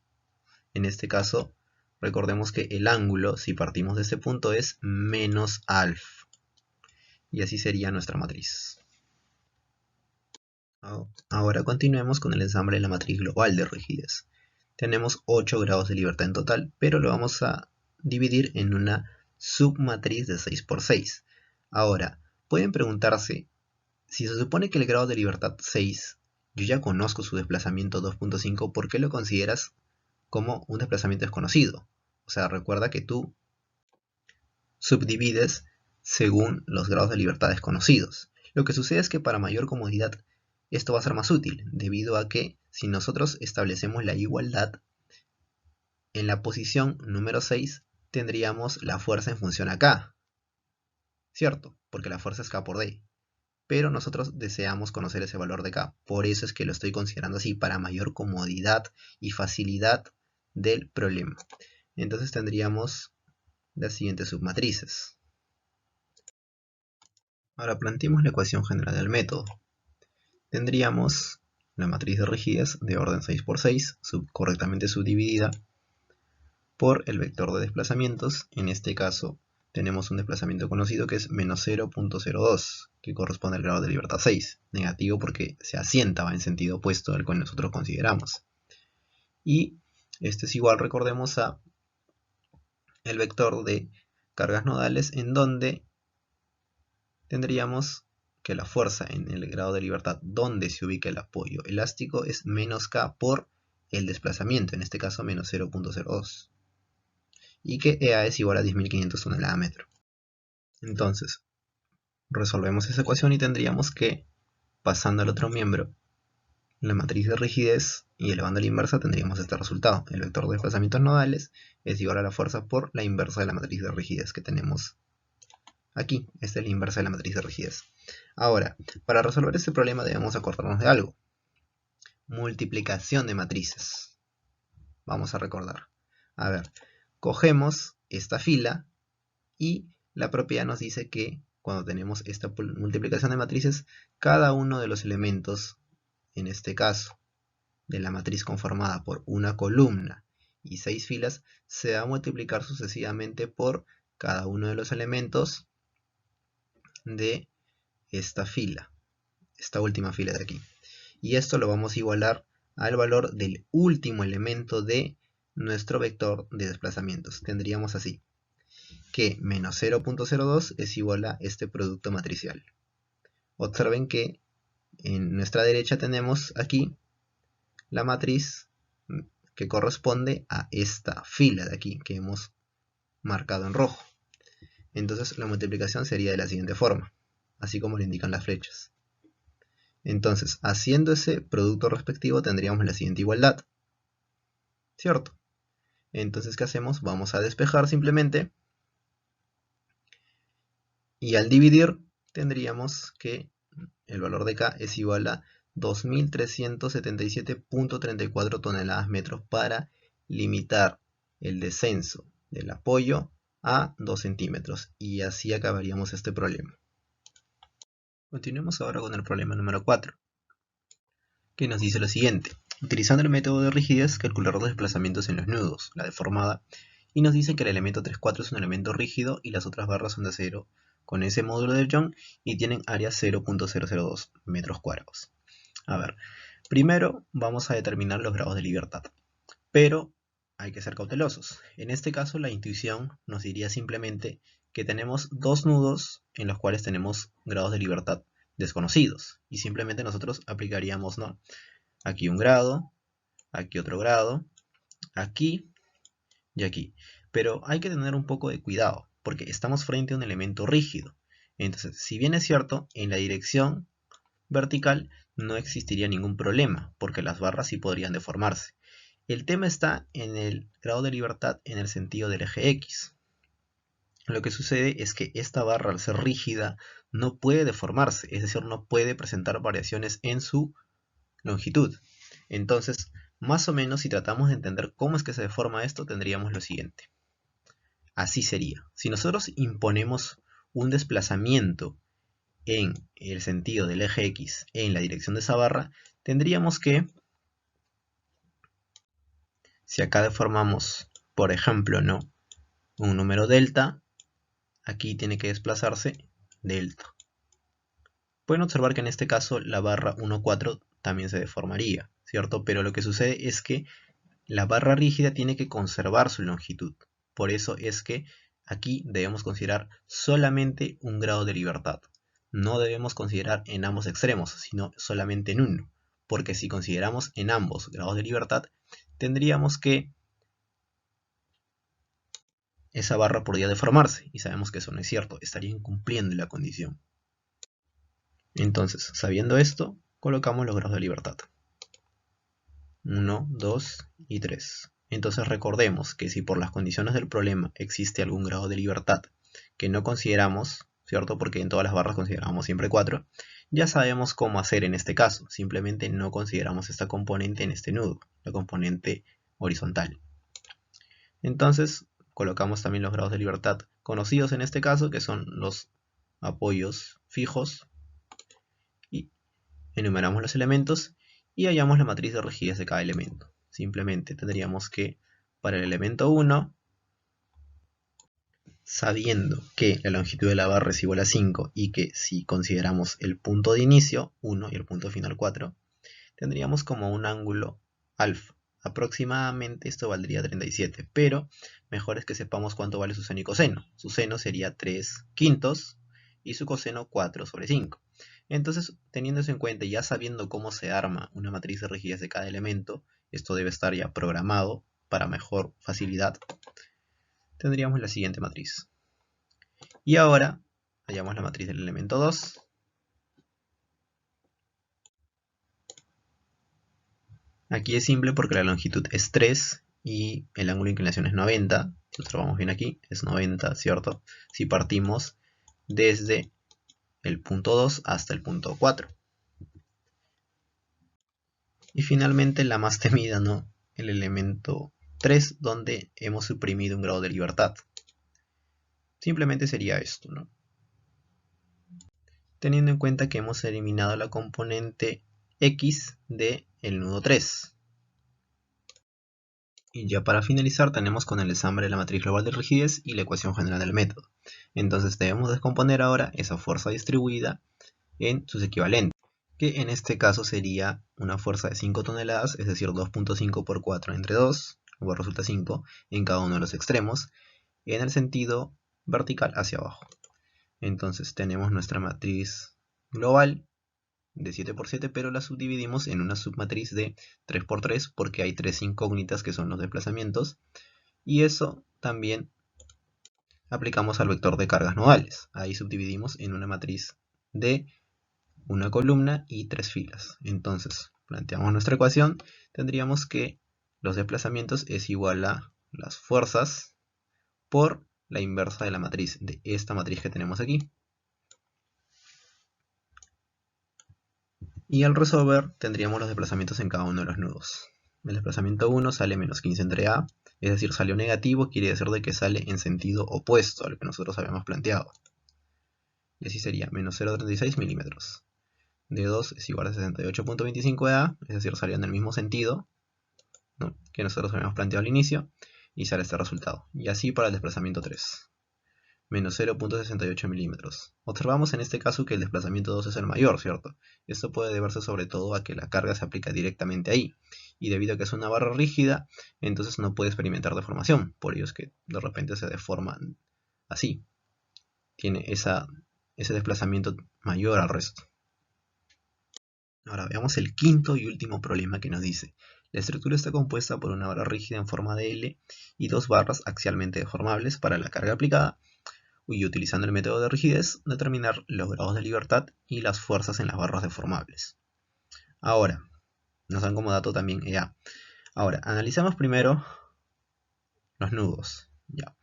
En este caso, recordemos que el ángulo, si partimos de este punto, es menos alfa. Y así sería nuestra matriz. Ahora continuemos con el ensamble de la matriz global de rigidez. Tenemos 8 grados de libertad en total, pero lo vamos a dividir en una submatriz de 6 por 6. Ahora, pueden preguntarse, si se supone que el grado de libertad 6, yo ya conozco su desplazamiento 2.5, ¿por qué lo consideras como un desplazamiento desconocido? O sea, recuerda que tú subdivides según los grados de libertad desconocidos. Lo que sucede es que para mayor comodidad esto va a ser más útil, debido a que si nosotros establecemos la igualdad, en la posición número 6 tendríamos la fuerza en función a K, ¿cierto? Porque la fuerza es K por D. Pero nosotros deseamos conocer ese valor de K. Por eso es que lo estoy considerando así, para mayor comodidad y facilidad del problema. Entonces tendríamos las siguientes submatrices. Ahora planteemos la ecuación general del método. Tendríamos la matriz de rigidez de orden 6 por 6, correctamente subdividida por el vector de desplazamientos. En este caso tenemos un desplazamiento conocido que es menos 0.02, que corresponde al grado de libertad 6. Negativo porque se asienta, va en sentido opuesto al que nosotros consideramos. Y este es igual, recordemos, a el vector de cargas nodales, en donde tendríamos que la fuerza en el grado de libertad donde se ubica el apoyo elástico es menos K por el desplazamiento, en este caso menos 0.02. Y que EA es igual a 10.500 toneladas metro. Entonces, resolvemos esa ecuación y tendríamos que, pasando al otro miembro la matriz de rigidez y elevando a la inversa tendríamos este resultado. El vector de desplazamientos nodales es igual a la fuerza por la inversa de la matriz de rigidez que tenemos aquí. Esta es la inversa de la matriz de rigidez. Ahora, para resolver este problema debemos acordarnos de algo. Multiplicación de matrices. Vamos a recordar. A ver, cogemos esta fila y la propiedad nos dice que cuando tenemos esta multiplicación de matrices, cada uno de los elementos, en este caso, de la matriz conformada por una columna y 6 filas, se va a multiplicar sucesivamente por cada uno de los elementos de esta fila, esta última fila de aquí. Y esto lo vamos a igualar al valor del último elemento de nuestro vector de desplazamientos. Tendríamos así, que menos 0.02 es igual a este producto matricial. Observen que en nuestra derecha tenemos aquí la matriz que corresponde a esta fila de aquí que hemos marcado en rojo. Entonces la multiplicación sería de la siguiente forma, así como lo indican las flechas. Entonces, haciendo ese producto respectivo tendríamos la siguiente igualdad, ¿cierto? Entonces, ¿qué hacemos? Vamos a despejar simplemente y al dividir tendríamos que el valor de K es igual a 2.377.34 toneladas metros para limitar el descenso del apoyo a 2 centímetros. Y así acabaríamos este problema. Continuemos ahora con el problema número 4, que nos dice lo siguiente. Utilizando el método de rigidez, calcular los desplazamientos en los nudos, la deformada, y nos dice que el elemento 3,4 es un elemento rígido y las otras barras son de acero con ese módulo de Young y tienen área 0.002 metros cuadrados. A ver, primero vamos a determinar los grados de libertad, pero hay que ser cautelosos. En este caso la intuición nos diría simplemente que tenemos dos nudos en los cuales tenemos grados de libertad desconocidos y simplemente nosotros aplicaríamos, ¿no?, aquí un grado, aquí otro grado, aquí y aquí. Pero hay que tener un poco de cuidado porque estamos frente a un elemento rígido. Entonces, si bien es cierto, en la dirección vertical no existiría ningún problema porque las barras sí podrían deformarse. El tema está en el grado de libertad en el sentido del eje X. Lo que sucede es que esta barra, al ser rígida, no puede deformarse, es decir, no puede presentar variaciones en su longitud. Entonces, más o menos, si tratamos de entender cómo es que se deforma esto, tendríamos lo siguiente. Así sería. Si nosotros imponemos un desplazamiento en el sentido del eje X en la dirección de esa barra, tendríamos que, si acá deformamos, por ejemplo, ¿no?, un número delta, aquí tiene que desplazarse delta. Pueden observar que en este caso la barra 1,4 también se deformaría, ¿cierto? Pero lo que sucede es que la barra rígida tiene que conservar su longitud. Por eso es que aquí debemos considerar solamente un grado de libertad. No debemos considerar en ambos extremos, sino solamente en uno. Porque si consideramos en ambos grados de libertad, tendríamos que esa barra podría deformarse. Y sabemos que eso no es cierto, estaría incumpliendo la condición. Entonces, sabiendo esto, colocamos los grados de libertad. 1, 2 y 3. Entonces recordemos que si por las condiciones del problema existe algún grado de libertad que no consideramos, ¿cierto?, porque en todas las barras consideramos siempre 4, ya sabemos cómo hacer en este caso. Simplemente no consideramos esta componente en este nudo, la componente horizontal. Entonces colocamos también los grados de libertad conocidos en este caso, que son los apoyos fijos, y enumeramos los elementos y hallamos la matriz de rigidez de cada elemento. Simplemente tendríamos que, para el elemento 1, sabiendo que la longitud de la barra es igual a 5 y que si consideramos el punto de inicio 1 y el punto final 4, tendríamos como un ángulo alfa. Aproximadamente esto valdría 37, pero mejor es que sepamos cuánto vale su seno y coseno. Su seno sería 3/5 y su coseno 4/5. Entonces, teniendo eso en cuenta y ya sabiendo cómo se arma una matriz de rigidez de cada elemento, esto debe estar ya programado para mejor facilidad, tendríamos la siguiente matriz. Y ahora hallamos la matriz del elemento 2. Aquí es simple porque la longitud es 3 y el ángulo de inclinación es 90. Si observamos bien aquí, es 90, ¿cierto? Si partimos desde el punto 2 hasta el punto 4. Y finalmente la más temida, ¿no? El elemento 3, donde hemos suprimido un grado de libertad. Simplemente sería esto, ¿no? Teniendo en cuenta que hemos eliminado la componente X del nudo 3. Y ya para finalizar tenemos con el ensamble la matriz global de rigidez y la ecuación general del método. Entonces debemos descomponer ahora esa fuerza distribuida en sus equivalentes, que en este caso sería una fuerza de 5 toneladas, es decir, 2.5 por 4 entre 2, o resulta 5, en cada uno de los extremos, en el sentido vertical hacia abajo. Entonces tenemos nuestra matriz global de 7 por 7, pero la subdividimos en una submatriz de 3 por 3 porque hay 3 incógnitas que son los desplazamientos, y eso también aplicamos al vector de cargas nodales. Ahí subdividimos en una matriz de una columna y 3 filas. Entonces planteamos nuestra ecuación, tendríamos que los desplazamientos es igual a las fuerzas por la inversa de la matriz, de esta matriz que tenemos aquí. Y al resolver tendríamos los desplazamientos en cada uno de los nudos. El desplazamiento 1 sale menos 15 entre A, es decir, salió negativo, quiere decir de que sale en sentido opuesto al que nosotros habíamos planteado. Y así sería menos 0,36 milímetros. D2 es igual a 68.25 de A, es decir, salió en el mismo sentido, ¿no?, que nosotros habíamos planteado al inicio, y sale este resultado. Y así para el desplazamiento 3. Menos 0.68 milímetros. Observamos en este caso que el desplazamiento 2 es el mayor, ¿cierto? Esto puede deberse sobre todo a que la carga se aplica directamente ahí, y debido a que es una barra rígida, entonces no puede experimentar deformación, por ello es que de repente se deforma así. Tiene ese desplazamiento mayor al resto. Ahora veamos el quinto y último problema que nos dice: la estructura está compuesta por una barra rígida en forma de L y dos barras axialmente deformables para la carga aplicada, y utilizando el método de rigidez, determinar los grados de libertad y las fuerzas en las barras deformables. Ahora, nos dan como dato también ya. Ahora, analicemos primero los nudos. Ya.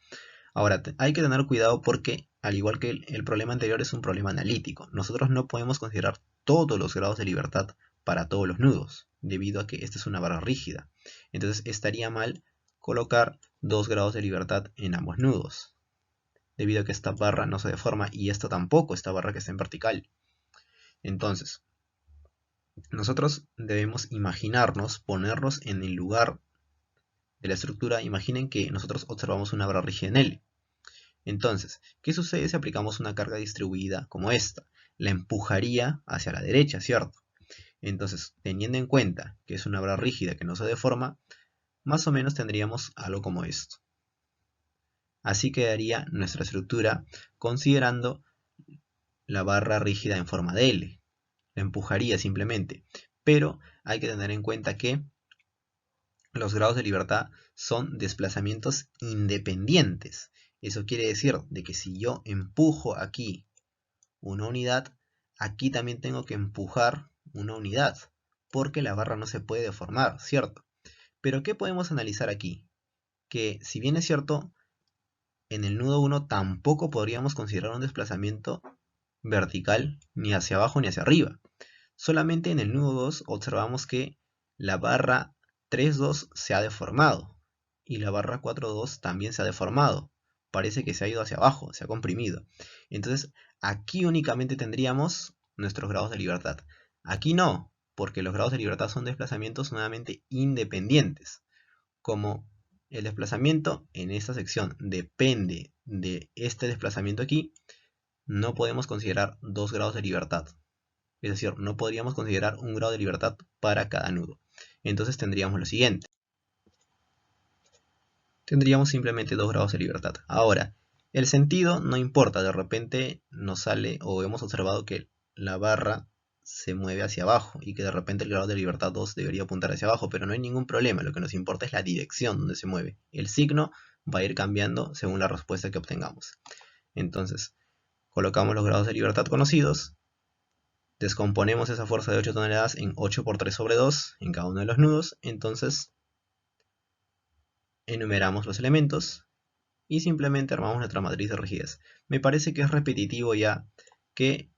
Ahora, hay que tener cuidado porque, al igual que el problema anterior, es un problema analítico. Nosotros no podemos considerar todos los grados de libertad para todos los nudos, debido a que esta es una barra rígida. Entonces, estaría mal colocar 2 grados de libertad en ambos nudos, debido a que esta barra no se deforma y esta tampoco, esta barra que está en vertical. Entonces, nosotros debemos imaginarnos, ponernos en el lugar de la estructura. Imaginen que nosotros observamos una barra rígida en L. Entonces, ¿qué sucede si aplicamos una carga distribuida como esta? La empujaría hacia la derecha, ¿cierto? Entonces, teniendo en cuenta que es una barra rígida que no se deforma, más o menos tendríamos algo como esto. Así quedaría nuestra estructura considerando la barra rígida en forma de L. La empujaría simplemente, pero hay que tener en cuenta que los grados de libertad son desplazamientos independientes. Eso quiere decir de que si yo empujo aquí una unidad, aquí también tengo que empujar una unidad, porque la barra no se puede deformar, ¿cierto? Pero ¿qué podemos analizar aquí? Que si bien es cierto, en el nudo 1 tampoco podríamos considerar un desplazamiento vertical ni hacia abajo ni hacia arriba. Solamente en el nudo 2 observamos que la barra 3.2 se ha deformado y la barra 4.2 también se ha deformado. Parece que se ha ido hacia abajo, se ha comprimido. Entonces aquí únicamente tendríamos nuestros grados de libertad. Aquí no, porque los grados de libertad son desplazamientos nuevamente independientes. Como el desplazamiento en esta sección depende de este desplazamiento aquí, no podemos considerar 2 grados de libertad. Es decir, no podríamos considerar un grado de libertad para cada nudo. Entonces tendríamos lo siguiente. Tendríamos simplemente 2 grados de libertad. Ahora, el sentido no importa. De repente nos sale o hemos observado que la barra se mueve hacia abajo y que de repente el grado de libertad 2 debería apuntar hacia abajo, pero no hay ningún problema. Lo que nos importa es la dirección donde se mueve. El signo va a ir cambiando según la respuesta que obtengamos. Entonces, colocamos los grados de libertad conocidos Descomponemos esa fuerza de 8 toneladas en 8 por 3 sobre 2 en cada uno de los nudos. Entonces enumeramos los elementos y simplemente armamos nuestra matriz de rigidez. Me parece que es repetitivo ya que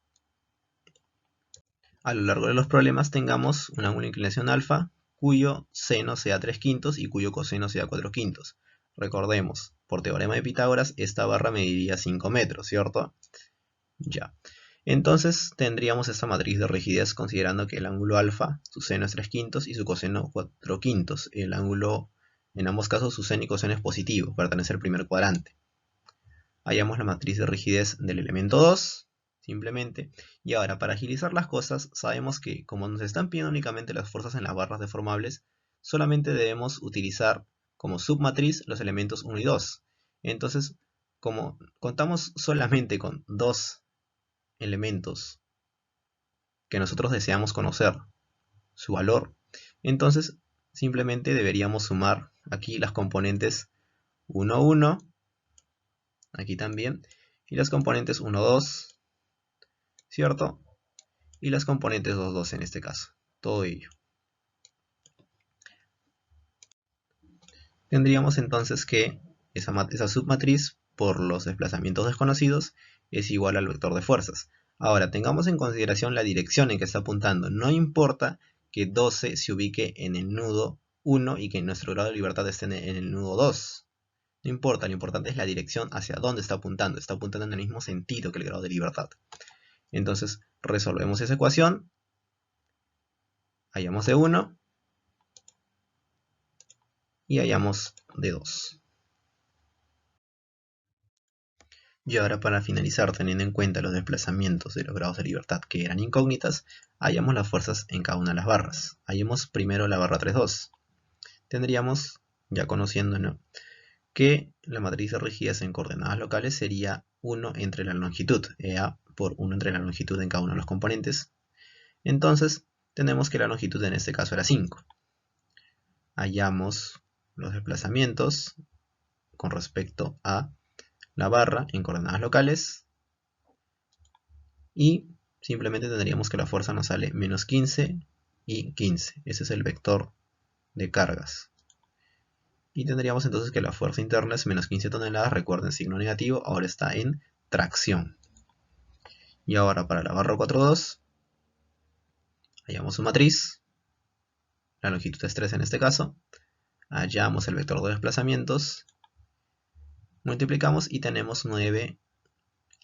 a lo largo de los problemas tengamos un ángulo de inclinación alfa cuyo seno sea 3 quintos y cuyo coseno sea 4 quintos. Recordemos, por teorema de Pitágoras, esta barra mediría 5 metros, ¿cierto? Ya. Entonces tendríamos esta matriz de rigidez considerando que el ángulo alfa, su seno es 3 quintos y su coseno 4 quintos. El ángulo, en ambos casos, su seno y coseno es positivo, pertenece al primer cuadrante. Hallamos la matriz de rigidez del elemento 2, simplemente. Y ahora, para agilizar las cosas, sabemos que como nos están pidiendo únicamente las fuerzas en las barras deformables, solamente debemos utilizar como submatriz los elementos 1 y 2. Entonces, como contamos solamente con dos elementos que nosotros deseamos conocer su valor, entonces simplemente deberíamos sumar aquí las componentes 1, 1, aquí también, y las componentes 1, 2, ¿cierto? Y las componentes 2, 2 en este caso, todo ello. Tendríamos entonces que esa submatriz por los desplazamientos desconocidos es igual al vector de fuerzas. Ahora, tengamos en consideración la dirección en que está apuntando. No importa que 12 se ubique en el nudo 1 y que nuestro grado de libertad esté en el nudo 2. No importa, lo importante es la dirección hacia dónde está apuntando. Está apuntando en el mismo sentido que el grado de libertad. Entonces, resolvemos esa ecuación. Hallamos de 1 y hallamos de 2. Y ahora, para finalizar, teniendo en cuenta los desplazamientos de los grados de libertad que eran incógnitas, hallamos las fuerzas en cada una de las barras. Hallemos primero la barra 3, 2. Tendríamos, ya conociéndolo, que la matriz de rigidez en coordenadas locales sería 1 entre la longitud, EA por 1 entre la longitud en cada uno de los componentes. Entonces, tenemos que la longitud en este caso era 5. Hallamos los desplazamientos con respecto a la barra en coordenadas locales y simplemente tendríamos que la fuerza nos sale menos 15 y 15. Ese es el vector de cargas. Y tendríamos entonces que la fuerza interna es menos 15 toneladas, recuerden signo negativo, ahora está en tracción. Y ahora para la barra 4.2 hallamos su matriz, la longitud es 3 en este caso, hallamos el vector de desplazamientos, multiplicamos y tenemos 9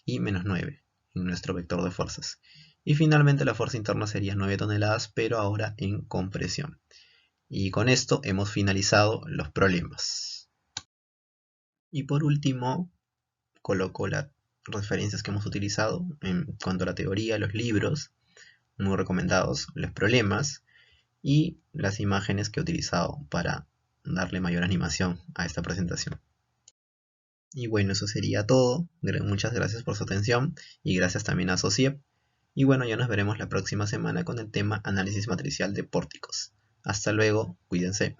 y menos 9 en nuestro vector de fuerzas. Y finalmente la fuerza interna sería 9 toneladas, pero ahora en compresión. Y con esto hemos finalizado los problemas. Y por último, coloco las referencias que hemos utilizado en cuanto a la teoría, los libros, muy recomendados, los problemas y las imágenes que he utilizado para darle mayor animación a esta presentación. Y bueno, eso sería todo. Muchas gracias por su atención y gracias también a Sociep. Y bueno, ya nos veremos la próxima semana con el tema análisis matricial de pórticos. Hasta luego, cuídense.